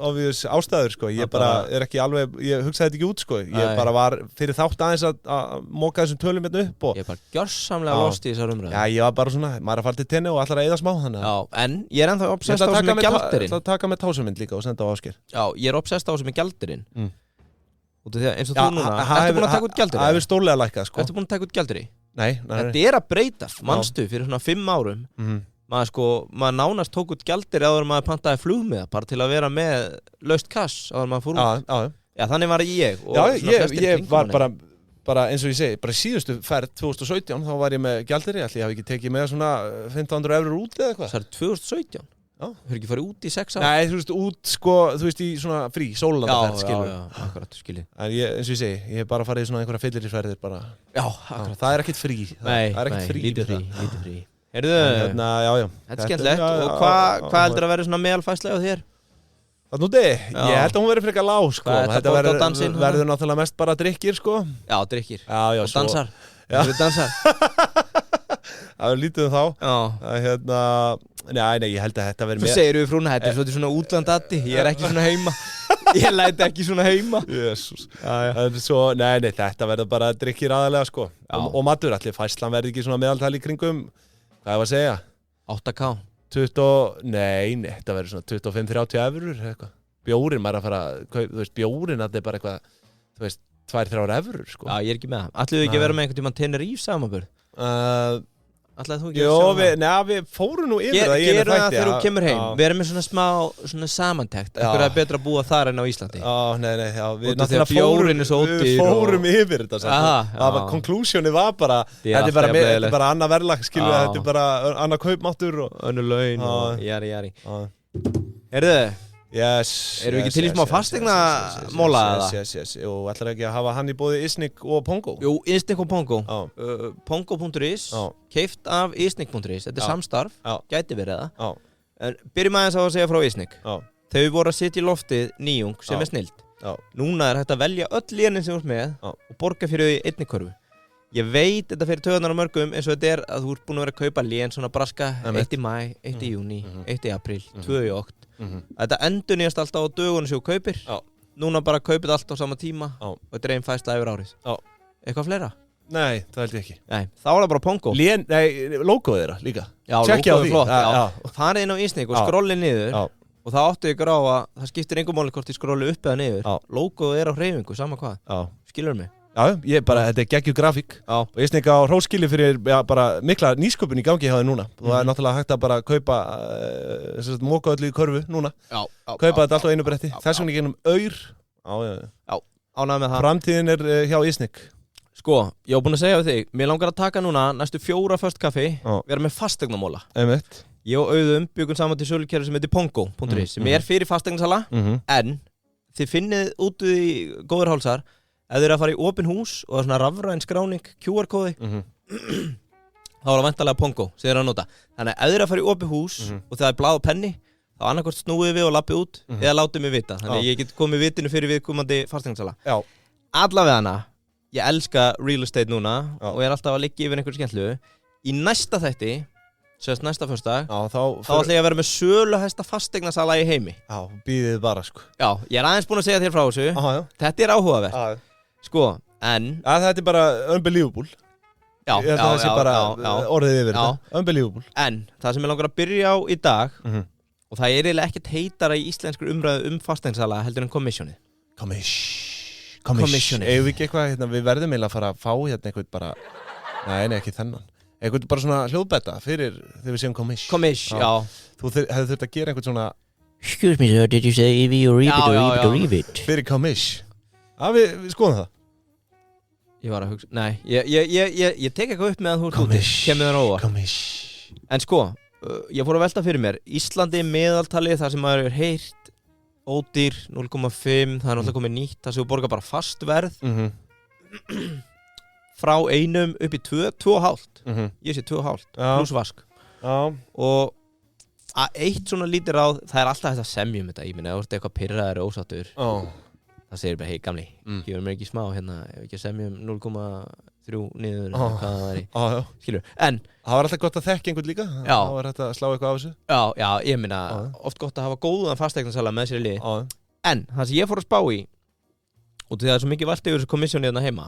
obvious ástæður, sko. Ég bara er ekki alveg, ég hugsaði þetta ekki út, sko. Ég bara var fyrir þátt aðeins að móka þessum tölum hérna upp og... Ég er bara gjörsamlega lost í þessar umræðu. Já, ég var bara svona, maður er að fara til tenni og allar að eyða smá, þannig. Já, en ég er ennþá obsessed á sem er gjaldurinn. Það taka með tásumynd líka og senda á Ásgeir. Já, ég er obsessed á sem er gjaldurinn. Út af því að eins og þú núna, ertu búin að taka út gjaldurinn? Það hefur stórlega lækkað, sko. Ertu búin að taka út gjaldurinn? Nei. Þetta er að breytast, manstu, fyrir svona 5 árum. Maður nánast tók út gjaldurinn áður en maður pantaði flugmiða bara til að vera með laust cash áður en maður fór út. Já, þannig var ég. Ég var bara eins og ég segi, bara síðustu ferð 2017, þá var ég með gjaldurinn. Ég hafi ekki tekið með svona 1500 eurur út eða eitthvað. Það er 2017? Þú hefur ekki farið út í 6 ár? Nei, þú veist, þú veist, í svona frí, sólandaferð, skilur. Já, akkurat, skilur. En eins og ég segi, ég hef bara farið í svona einhverja fyllirísferðir bara. Já, akkurat. Það er ekkert frí. Nei, lítið frí. Heyrðu, já. Þetta er skemmtilegt. Og hvað heldur að vera svona meðalfærslega á þér? Það núti, ég held að hún verið frekar lág, sko. Þetta verður náttúrulega mest bara drykkir, sko. Já, drykkir. Og dansar. Það er lítið þá. Nei, ég held að þetta verður Svo segir við frúna, þetta er svona útlandatti. Ég er ekki svona heima. Ég læti ekki svona heima. Jésús. Nei, þetta verður bara drykkir aðalega, sko. Og matur, allir fæslan verður ekki svona meðaltali í kringum, hvað ég var að segja? 8K. Nei, þetta verður svona 25-30 eurur eitthvað. Bjórin, maður að fara, þú veist, bjórin, þetta er bara eitthvað, þú veist, 2-3 eurur, sko. Já, ég er ekki með það. Ætluðu ekki að vera með einhvern tímann Tenerife samanburð? Ætlaði þú ekki að sjá? Við fórum nú yfir það í einu þætti. Gerum það þegar þú kemur heim. Við erum með svona smá svona samantekt. Ekkur er betra að búa þar en á Íslandi. Nei, við náttúrulega fórum yfir þetta. Konklusjónið var bara, þetta er bara annað verðlag, skilur við, þetta er bara annað kaupmáttur. Önnur laun og jari. Heyrðu? Yes. Erum við ekki til í smá fasteigna-móla eða? Yes. Jú, ætlar ekki að hafa hann í bóði Isnik og Pongo? Jú, Isnik og Pongo. Pongo.is, keypt af Isnik.is. Þetta er samstarf, gæti verið það. En byrjum aðeins á að segja frá Isnik. Þegar við vorum að sitja í loftið nýjung sem er snilt. Núna er hægt að velja öll lénin sem þú ert með og borga fyrir þau í einni körfu. Ég veit þetta fyrir töðunar á mörgum eins og þetta er að þú ert búin að vera að kaupa lén svona braska 1 í maí, 1 í júni, 1 í apríl, 2 í okt. Þetta endurnýjast alltaf á dögunum sem þú kaupir. Núna bara kaupið allt á sama tíma og þetta er einn færsla yfir árið. Eitthvað fleira? Nei, það held ég ekki. Nei, þá er það bara Pongo. Logoð þeirra líka. Já, logoð er flott. Farið inn á Isnik og skrollið niður og það áttu ykkur á að það skiptir engum máli hvort þið skrollið upp eða niður. Logoð er á hreyfingu, sama hvað. Skilur mig? Já, þetta er geggjuð grafík og ég snakka á hróskili fyrir bara mikla nýsköpun í gangi hjá þér núna og það er náttúrulega hægt að bara kaupa móka öllu í körfu núna kaupa þetta allt á einu bretti þess vegna gennum aur ánægð með það framtíðin er hjá Isnik Sko, ég var búin að segja við þig mér langar að taka núna næstu 4 föst kaffi vera með fasteignamóla ég og Auðum byggum saman til sölukerfi sem heitir Pongo.is sem er fyrir fasteignasala en þið finnið út í góður hálsar ef þið eru að fara í opin hús og það er svona rafræn skráning, QR-kóði þá er það væntanlega Pongo sem þið eru að nota. Þannig að ef þið eru að fara í opin hús og það er blað og penni þá annarkvort snúið við og lappið út eða látið mig vita. Þannig að ég get komið vitinu fyrir viðkomandi fasteignasala. Allavega hana, ég elska real estate núna og ég er alltaf að liggja yfir einhverju skemmtlu. Í næsta þætti, sérst næsta föstudag, þá ætla ég að vera með söluhæsta fasteignasala í heimi. Já, býðið bara sko. Já, ég er aðeins búin að segja þér frá þessu. Þetta er áhugavert. Sko, en... þetta er bara unbelievable. Já, það sé bara orðið yfir þetta. Unbelievable. En það sem ég langar að byrja á í dag, og það er eiginlega ekkert heitara í íslenskur umræðu fasteignasala heldur en kommissionið. Kommissionið. Ef við ekki eitthvað, við verðum eiginlega að fara að fá hérna eitthvað bara... Nei, ekki þennan. Eitthvað bara svona hljóðbetta fyrir þegar við segjum Commish, já. Þú hefði þurft að gera eitthvað svona Excuse me sir, did you say EV or EBIT? Fyrir Commish. Við skoðum það. Ég var að hugsa, nei, ég tek eitthvað upp meðan þú ert úti, kemur það róa. Commish. En sko, ég fór að velta fyrir mér, Íslandi meðaltali þar sem maður er heyrt, ódýr, 0,5, það er náttúrulega komið nýtt, það sem þú borgar bara fast verð. Frá einum upp í 2,5 ég sé 2,5 pluss vask og að eitt svona lítið ráð það er alltaf þetta semjum þetta ég minna, ef þú ert eitthvað pirraður og ósáttur það segir bara, hei gamli gefur mér ekki smá hérna, ef ekki semjum 0,3 niður hvað það væri, skilur, en það var alltaf gott að þekka einhvern líka það var hægt að slá eitthvað á þessu já, ég minna, oft gott að hafa góðan fasteignarsala með sér í liði en það sem ég fór að spá í og því það er svo mikið valt yfir þessu komissjóni hérna heima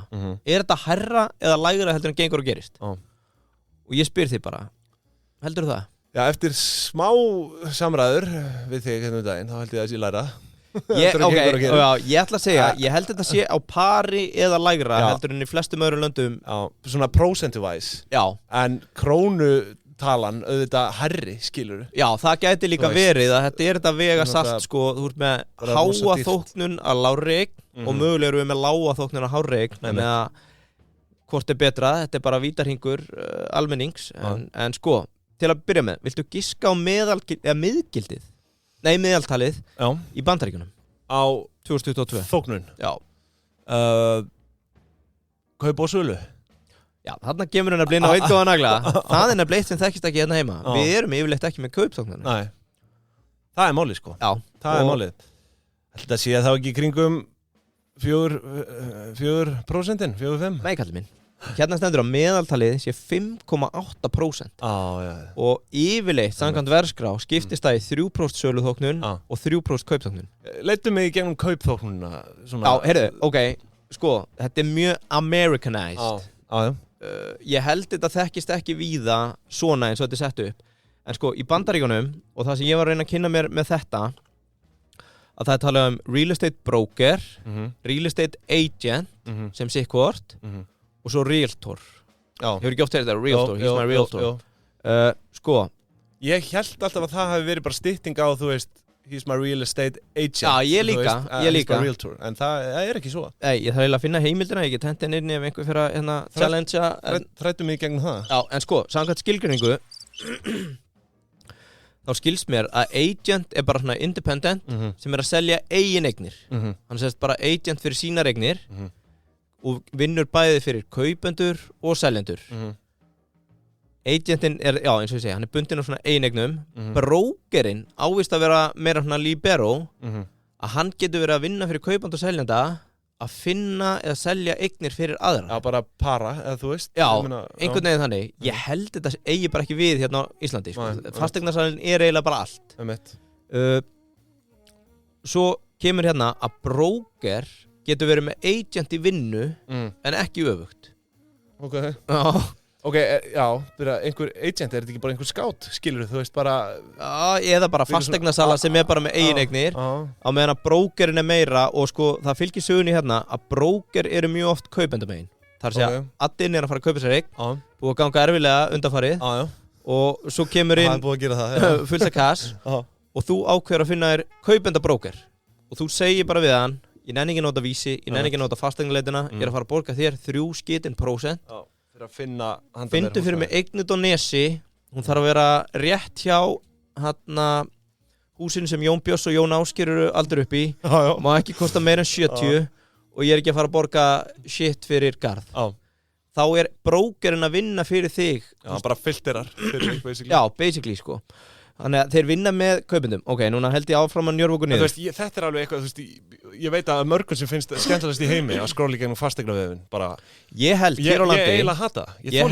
er þetta hærra eða lægra heldur en gengur og gerist og ég spyr þig bara heldur það? Já, eftir smá samræður við þig hérna daginn, þá held ég að þessi læra ég ætla að segja ég held þetta sé á pari eða lægra heldur en í flestum öðrum löndum svona percentage-wise en krónutalan auðvitað hærri, skilur já, það gæti líka verið að þetta er þetta vega salt sko, þú ert með háa þóknun að lágri eign og mögulega eru við með lága þóknun að hárri eign með að hvort er betra, þetta er bara vítarhingur almennings en sko, til að byrja með viltu giska á miðgildið meðaltalið í Bandaríkjunum á 2022 þóknun kaup og sölu já, þarna kemur hennar blina á einn góða nagla það er nefnilega eitt sem þekkist ekki hérna heima við erum yfirleitt ekki með kaupþóknun nei, það er málið sko já, það er málið þetta sé þá ekki í kringum 4%, 4-5? Nei, kallið minn. Hérna stendur að meðaltalið sé 5,8% og yfirleitt samkvæmt verðskrá skiptist það í 3% söluþóknun og 3% kaupþóknun. Leiddu mig í gegnum kaupþóknununa svona... Já, heyrðu, ok, sko, þetta er mjög Americanized. Ég held þetta þekkist ekki víða svona eins og þetta er sett upp. En sko, í Bandaríkjunum, og það sem ég var að reyna að kynna mér með þetta, að það er talað um real estate broker, real estate agent, sem sikkvort, og svo realtor. Hefur ekki oft þetta, realtor, he's my realtor. Sko. Ég held alltaf að það hafi verið bara stytting á, þú veist, he's my real estate agent. Já, ég líka. He's my realtor, en það er ekki svo. Nei, ég þarf eiginlega að finna heimildina, ég get hent henni inn ef einhver fyrir að hérna, challengea. Þrættu mig í gegnum það. Já, en sko, samkvæmt skilgreiningu, þá skilst mér að agent er bara svona independent sem er að selja eigin eignir. Hann sést bara agent fyrir sínar eignir og vinnur bæði fyrir kaupendur og seljendur. Agentin er, já eins og ég segi, hann er bundinn á svona eigin eignum. Brókerinn ávist að vera meira svona libero, að hann getur verið að vinna fyrir kaupend og seljenda að finna eða selja eignir fyrir aðra. Já, bara para, eða þú veist. Já, einhvern veginn þannig. Ég held þetta eigi bara ekki við hérna á Íslandi. Sko. Fasteignasalinn er eiginlega bara allt. Svo kemur hérna að bróker getur verið með agent í vinnu en ekki öfugt. Ok. Ok, já, einhver agent, er þetta ekki bara einhver skátt, skilur þú veist, bara... Já, eða bara fastegnasala sem er bara með eigineignir á meðan að brókerinn er meira og sko, það fylgir sögunni hérna að bróker eru mjög oft kaupendamegin. Það er að segja, addinn er að fara að kaupa sér eign, búið að ganga erfilega undanfarið og svo kemur inn fullt af cash og þú ákveður að finna þér kaupendabróker og þú segir bara við hann, ég nenni ekki nota vísi, ég nenni ekki nota fastegnaleitina, ég er að fara að borga þér 3% fyrir að finna Findu fyrir mig eignut á Nesi. Hún þarf að vera rétt hjá hérna húsinu sem Jón Björns og Jón Ásgeir eru aldrei upp í. Má ekki kosta meira en 70 og ég er ekki að fara að borga shit fyrir garð. Þá er brókerinn að vinna fyrir þig. Já, bara filterar fyrir þig basically. Já, basically sko. Þannig að þeir vinna með kaupendum. Ok, núna held ég áfram að njörfa okkur niður. Þú veist, þetta er alveg eitthvað, þú veist, ég veit að mörgum sem finnst skemmtilegast í heimi að skróla í gegnum fasteignaveðin, bara... Ég held hér á landi... Ég eiginlega hata. Ég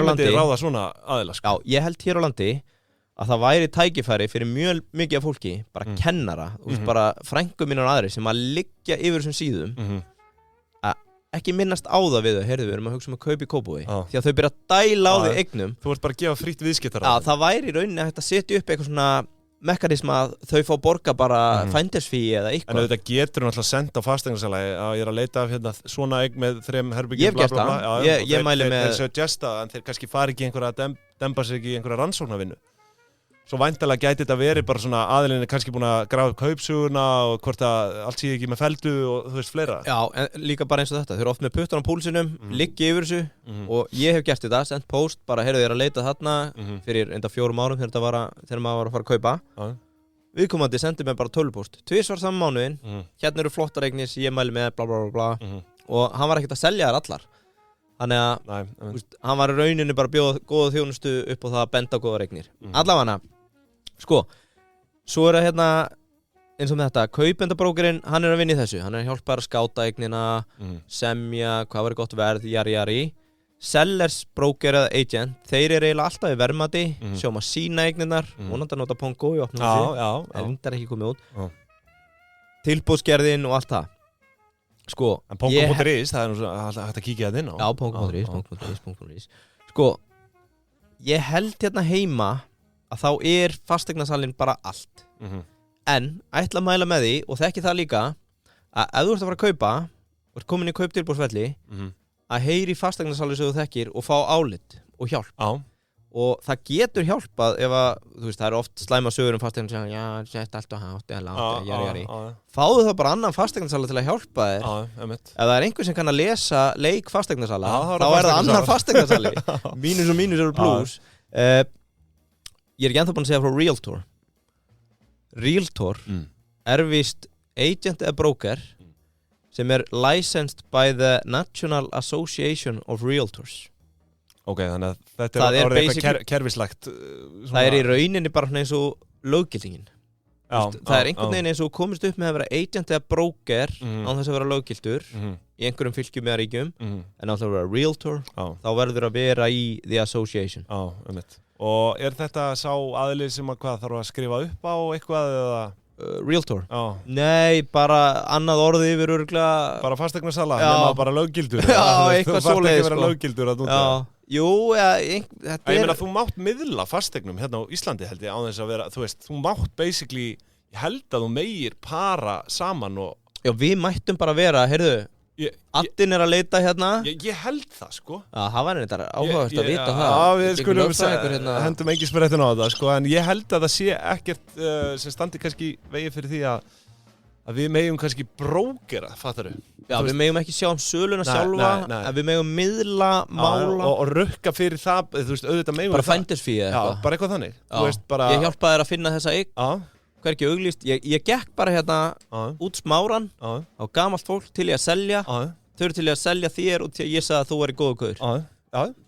myndi ráða svona aðila, sko. Já, ég held hér á landi að það væri tækifæri fyrir mjög mikið af fólki, bara kennara, bara frænku mínar og aðri sem að liggja yfir þessum síðum, ekki minnast á það við þau, heyrðu, við erum að hugsa um að kaupa í Kópavogi því að þau byrja að dæla á því eignum. Þú ert bara að gefa frýtt viðskiptara. Það væri í rauninni að hægt að setja upp eitthvað svona mekanisma að þau fá borga bara fændirsfí eða eitthvað. En auðvitað getur náttúrulega sendt á fasteignarsala að ég að leita af svona eign með 3 herbyggjum. Ég hef gert það, ég mæli með... Þeir suggesta, en þeir kannski fari ekki demba sig ekki í einhverja rannsóknarvinnu. Svo væntanlega gæti þetta verið bara svona aðilinn kannski búin að grafa upp kaupsuguna og hvort að allt sé ekki með feldu og þú veist fleira. Já, en líka bara eins og þetta. Þau eru oft með puttan á púlsinum, liggi yfir þessu og ég hef gert þetta, sendt post, bara heyrðu þér að leita þarna fyrir enda 4 árum þegar maður var að fara að kaupa. Viðkomandi sendi mér bara tölvupóst, 2 saman mánuðin, hérna eru flottar eignir sem ég mæli með, bla bla bla bla og hann var ekkert að selja þær allar. Þannig að hann var í rauninni bara að bjóða góða þjónustu upp á það að benda góðar eignir. Allavega sko, svo er það hérna eins og með þetta, kaupendabrókerinn, hann er að vinna í þessu, hann er að hjálpa að skáta eignina, semja, hvað var gott verð, jari. Sellers, broker eða agent, þeir eru eiginlega alltaf í verðmati, sjáum að sína eigninar, vonandi að nota Pongo í opnum þessu, en það er ekki komið út, tilboðsgerðin og allt það. Sko, en Pongo.is, það er nú hægt að kíkja það inn á. Já, Pongo.is. Sko, ég held hérna heima að þá er fasteignasalinn bara allt. En ætla að mæla með því og þekki það líka að ef þú ert að fara að kaupa og ert komin í kauptilboðsferli að heyri fasteignasalinn sem þú þekkir og fá álit og hjálp. Og það getur hjálpað ef að, þú veist, það eru oft slæma sögur fasteignasalinn, já, sett allt og hátt eða látt, jari. Fáðu þá bara annan fasteignasalinn til að hjálpa þér. Ef það er einhver sem kann að lesa leik fasteignasalinn, þá er það annar fasteignasalinn. Mínus og mínus eru plus. Ég er ekki ennþá búin að segja frá Realtor. Realtor er víst agent eða broker sem er licensed by the National Association of Realtors. Ok, þannig að þetta er orðið eitthvað kerfislegt. Það er í rauninni bara eins og löggildingin. Það er einhvern veginn eins og komist upp með að vera agent eða broker án þess að vera löggildur í einhverjum fylgjum eða ríkjum en án þess að vera realtor þá verður að vera í the association. Og er þetta sá aðili sem að hvað þarf að skrifa upp á eitthvað eða? Realtor? Nei, bara annað orði yfir örugglega. Bara fasteignarsala, nema bara löggildur. Já, eitthvað svoleiðis. Þú þarf ekki að vera löggildur að núta. Jú, þetta er... Ég meina, þú mátt miðla fasteignum hérna á Íslandi held ég á þess að vera, þú veist, þú mátt basically, ég held að þú megir para saman og... Já, við mættum bara vera, heyrðu, Addin er að leita hérna. Ég held það, sko. Já, það var þetta áhugavert að vita það. Já, við skulum hendum engi sprettin á þetta, sko, en ég held að það sé ekkert sem standi kannski vegi fyrir því að við megum kannski brókera, fattar þú? Já, við megum ekki sjá söluna sjálfa, en við megum miðla, mála og rukka fyrir það, þú veist, auðvitað megum bara fændirsfí eða eitthvað. Já, bara eitthvað þannig. Þú veist, bara... Ég hjálpaði þér að finna þessa eign. Hvergi auglýst, ég gekk bara hérna út Smáran á gamalt fólk til ég að selja. Þau eru til ég að selja þér og til ég sagði að þú væri góðu gaur.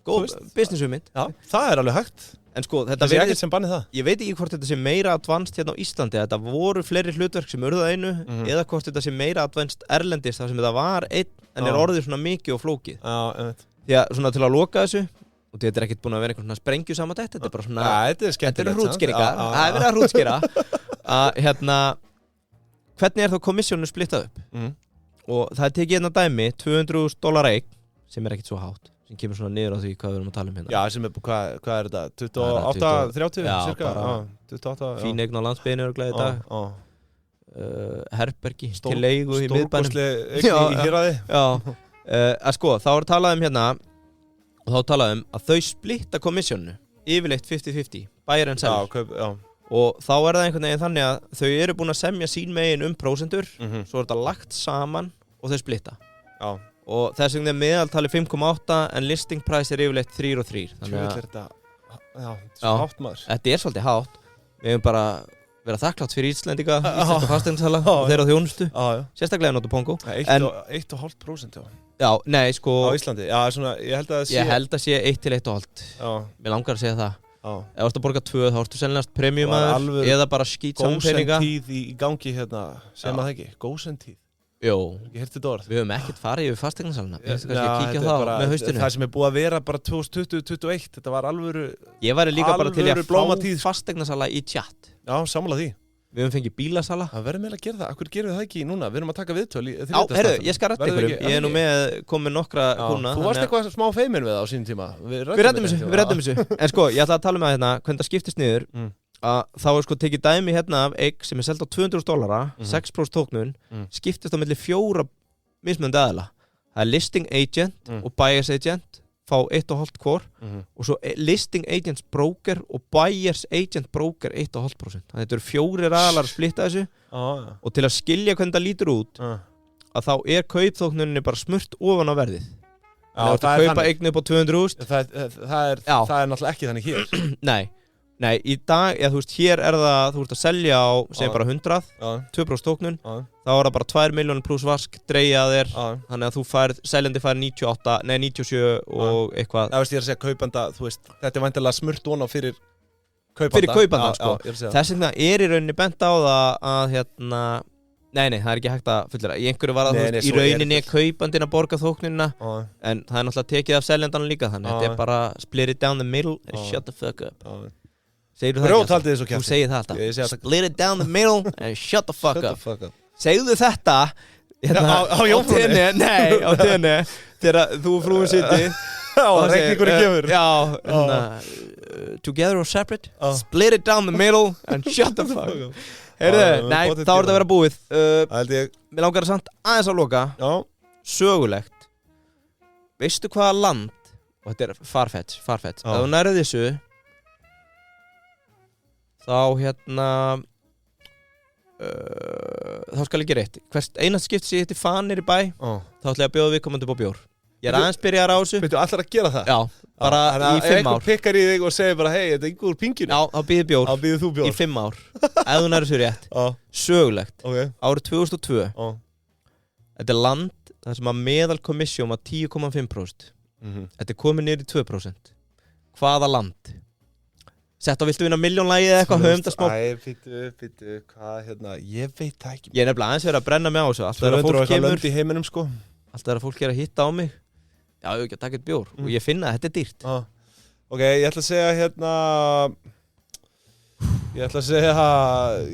Góð business hugmynd. Já, það er alveg hægt. En sko, þetta er ekkert sem bannir það. Ég veit ekki hvort þetta sé meira advanced hérna á Íslandi. Þetta voru fleiri hlutverk sem urðu einu eða hvort þetta sé meira advanced erlendis þar sem þetta var einn en er orðið svona mikið og flókið. Því að svona til að loka þessu og þetta er ekkert búin að vera einhvern svona sprengju saman þetta er bara svona þetta er hrútskýringar það er verið að hrútskýra að hérna hvernig er þá komissjónu splittað upp og það er tekið hérna dæmi $200 eign sem er ekkert svo hátt sem kemur svona niður á því hvað við erum að tala hérna. Já, sem er hvað er þetta 28-30 cirka 28 fín eign á landsbyggðinni örugglega í dag herbergi til leigu í miðbænum stórkostleg eign í héraði að sko þá er talað hérna og þá talaðum að þau splitta komissjónu yfirleitt 50-50 buyer and seller og þá er það einhvern veginn þannig að þau eru búin að semja sín megin prósentur svo er þetta lagt saman og þau splitta og þess vegna er meðaltali 5,8 en listing price er yfirleitt 3 og 3 þannig að þetta er hátt maður þetta er svolítið hátt við hefum bara vera þakklátt fyrir Íslendinga íslenska fasteignarsala og þeirra þjónustu sérstaklega nota Pongo 1,5% Já, nei, sko á Íslandi, já, svona, ég held að sé 1-1,5 Mér langar að segja það Ef þú ert að borga 2 þá ertu sennilegast premiumaður eða bara skýt saman peninga Gósentíð í gangi hérna, sem að það ekki Gósentíð Jó, ég heyrti þetta orð Við höfum ekkert farið yfir fasteignasalana Við höfum kannski að kíkja á það með haustinu Það sem er búið að vera bara 2020-2021 Þetta var alvöru Ég væri líka bara til að fá fasteignasala í chat Já, sammála því Við höfum fengið bílasala Það verður meila að gera það, akkur gerum við það ekki núna Við erum að taka viðtöl Já, herru, ég skal rætta ykkur Ég er nú með komið nokkra húna Þú varst eitthvað smá feimin við það á sínum tíma Við ræddum þessu En sko, ég ætla að tala um það hérna hvernig það skiptist niður þá sko tekið dæmi hérna af eign sem selt á $200, 6% tóknun, skiptist á milli 4 mismunandi aðila. Það listing agent og buyers agent fá 1,5 hvor og svo listing agents broker og buyers agent broker 1,5%. Þannig að þetta eru 4 aðilar að splitta þessu og til að skilja hvernig það lítur út að þá kaupþóknuninni bara smurt ofan á verðið. Þannig að það kaupa eign upp á 200.000. Það er náttúrulega ekki þannig hér. Nei, í dag, þú veist, hér það, þú ert að selja á, segjum bara 100, 2% tóknun, þá það bara 2 milljónir pluss vask, dreigja þér, þannig að þú seljandi fær 97 og eitthvað. Það veist, ég að segja kaupanda, þú veist, þetta væntanlega smurt ofan á fyrir kaupanda. Fyrir kaupanda, sko. Þess vegna í rauninni bent á það að, nei, það ekki hægt að fullera. Í einhverju var það, í rauninni kaupandinn að borga þóknunina, en það náttúrulega tekið af seljandanum líka, þannig að þetta bara split it down the middle and shut the fuck up. Segir þú það ekki? Þú segir það alltaf. Split it down the middle and shut the fuck up. Segðu þetta á Jónfrúnni? Nei, á tenni þegar þú og frúin sittir og reikningurinn gefur. Together or separate, split it down the middle and shut the fuck up. Heyrðu, nei, þá þetta að vera búið. Mér langar samt aðeins að loka. Sögulegt. Veistu hvaða land, og þetta farfetch, ef þú nærðu þessu þá þá skal ég gera eitt. Hvert einast skipt sem ég hitti fanir í bæ þá ætla ég að bjóða viðkomandi upp á bjór. Ég aðeins byrjaðar á þessu. Veitu, allar að gera það? Já, bara í 5 ár. Ef einhver pikkar í þig og segir bara, hei, þetta einhver úr pinginu. Já, þá býðir bjór. Þá býðir þú bjór. Í 5 ár. Ef þú nærðu þessu rétt. Sögulegt. Árið 2002. Þetta land þar sem að meðal komissjón var 10,5%. Þetta komið niður í 2%. Hvaða land? Sett á viltu vinna milljónlagið eða eitthvað höfum þetta smá. Býttu, hvað ég veit það ekki. Ég nefnilega aðeins verið að brenna mig á þessu. Alltaf þegar fólk kemur í heiminum, sko. Alltaf þegar fólk að hitta á mig. Já, ég ekki að taka eitt bjór og ég finna að þetta er dýrt. Ok, ég ætla að segja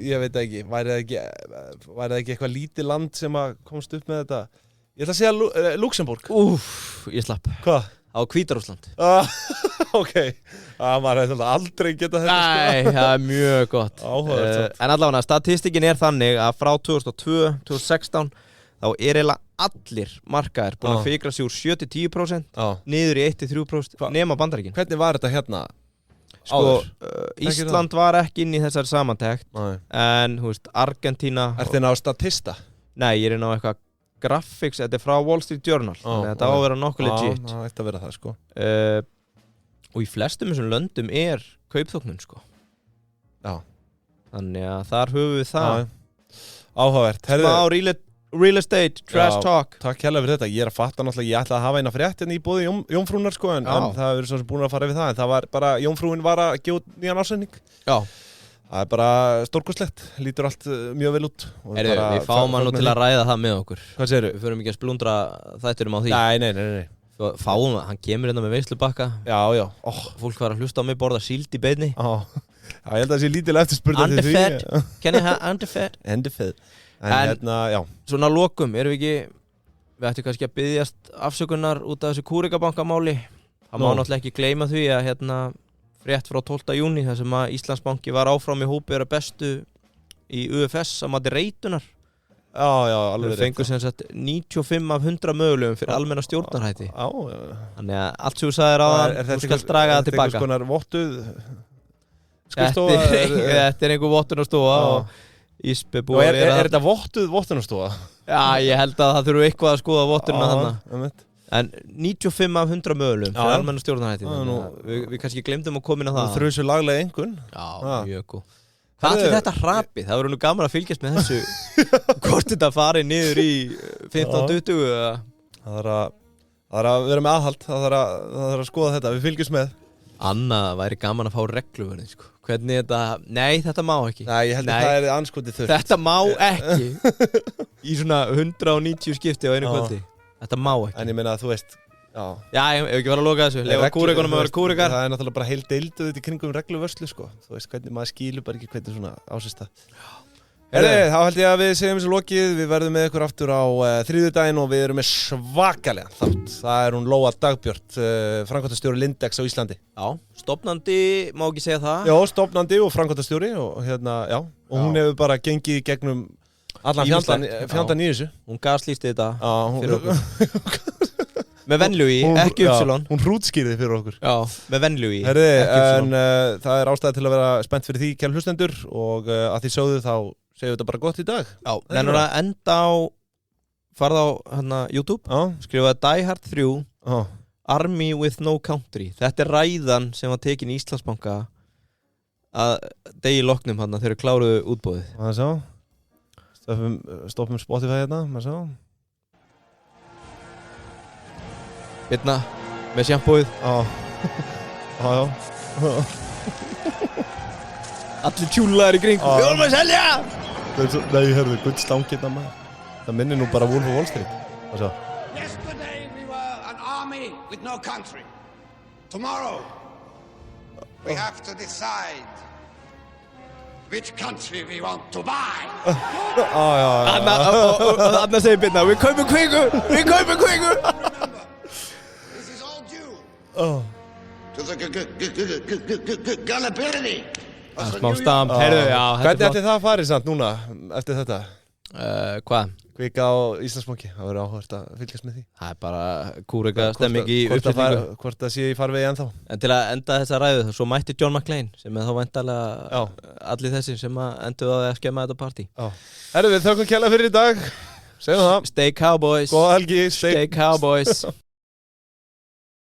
ég veit ekki, væri það ekki eitthvað lítið land sem að komst upp með þetta. Ég ætla að segja Luxemburg. Ég slapp. Hvað? Á Hvíta-Rússland. Ok, maður hefði aldrei getað þetta. Nei, það er mjög gott. Áhugavert. En allavega, statistikinn er þannig að frá 2002, 2016 þá eiginlega allir markaðir búin að fikra sig úr 7-10% niður í 1-3% nema Bandaríkin. Hvernig var þetta hérna? Sko, Ísland var ekki inn í þessari samantekt. En, þú veist, Argentína. Ertu inn á Statista? Nei, ég er inn á eitthvað graphics, þetta er frá Wall Street Journal. Þetta á að vera nokkuð legit. Það ætti að vera það, sko. Og í flestum þessum löndum er kaupþóknun, sko. Já. Þannig að þar höfum við það. Áhugavert. Smá real estate, trash talk. Takk hérlega fyrir þetta. Ég er að fatta náttúrulega, ég ætla að hafa eina frétt hérna í boði Jónfrúnar, sko, en það hefur svo sem búin að fara við það, en það var bara, Jónfrúin var að gefa út nýjan ársreikning. Já. Það er bara stórkostlegt, lítur allt mjög vel út. Við fáum hann nú til að ræða það með okkur. Hvað segirðu? Við förum ekki að splundra þættinum á því. Nei. Fáum hann kemur hérna með veislubakka. Já. Fólk var að hlusta á mig borða síld í beinni. Já, ég held að það sé lítilega eftirspurn eftir því. Underfed, can I have underfed? Underfed. En já. Svona lokum, við ættum kannski að byggjast afsökunar út af þessu kúrikabankamáli. Það má náttúrulega ekki gleyma því að frétt frá 12. júní þar sem að Íslandsbanki var áfram í hópi að bestu í UFS að mati reitunar. Já, alveg. Við fengum sem sagt 95 af 100 mögulegum fyrir almenna stjórnarhætti. Já. Þannig að allt sem þú sagðir áðan, þú skalt draga það tilbaka. Er þetta einhvers konar vottuð skrifstofa? Þetta er einhver vottunarstofa og Íspe búið að vera. Er þetta vottuð vottunarstofa? Já, ég held að það þurfu eitthvað að skoða vottununa þarna. En 95 af 100 mögulegum fyrir almenna stjórnarhætti. Við kannski glemdum að koma inn á það. Þú þurfum svo laglega einhvern. Já, mjög góð. Hvað er þetta hrapið? Það verður nú gaman að fylgjast með þessu. Hvort þetta farið niður í 15-20 eða? Það er að vera með aðhald. Það er að skoða þetta. Við fylgjast með. Annað væri gaman að fá regluverðin, sko. Hvernig þetta... Nei, þetta má ekki. Nei, ég held að það er anskotið þurft. Þetta má ekki. Í svona 190 skipti á einu kvöldi. Þetta má ekki. En ég meina að þú veist, Já, ef ekki var að loka þessu. Lefa kúrikunum að vera kúrikar. Það er náttúrulega bara heil deildu þetta í kringum regluvörslu, sko. Þú veist hvernig maður skilur bara ekki hvernig svona ásista. Þá held ég að við segjum þessu lokið. Við verðum með ykkur aftur á þriðjudaginn og við erum með svakalega þátt. Það er hún Lóa Dagbjört, framkvæmdastjóri Lindex á Íslandi. Já, stofnandi, má ekki segja það. Já, stofnandi og framkvæmdastjóri og og hún hefur bara gengið gegnum allan fjandann í þessu. Hún gaslýsti þetta fyrir okkur. Með venljugi, ekki uppsilon. Hún hrútskýrði fyrir okkur. Já, með venljugi, ekki uppsilon. En það er ástæða til að vera spennt fyrir því, kæru hlustendur, og að því sögðu þá segjum við þetta bara gott í dag. Já, nennur að enda á, farða á YouTube, skrifaði Die Hard 3, Army with no country. Þetta er ræðan sem var tekin í Íslandsbanka að degi loknum þegar kláruðu útboðið. Það sá. Stoppum Spotify maður sá. Hérna, með sjampóið. Já. Allir tjúlaðir í kring. Við vorum að selja! Nei, hörðu, gullstangirna maður. Það minnir nú bara Wolf of Wall Street. Það sá. Yesterday we were an army with no country. Tomorrow we have to decide which country we want to buy. Anna segir Birna, við kaupum kviku. This is all due to the gullibility. Smá stamp, heyrðu, já. Hvernig ætti það að fara samt núna eftir þetta? Hvað? Kvika á Íslandsbanki, það verður áhugavert að fylgjast með því. Það er bara kúreka stemming í uppsetningu. Hvort það sé í farvegi ennþá. En til að enda þessa ræðu, svo mætti John McClane, sem er þá væntanlega allir þessir sem endur að skemma þetta partí. Herru, við þökkum kærlega fyrir í dag. Segjum það. Stay Cowboys. Góða helgi. Stay Cowboys.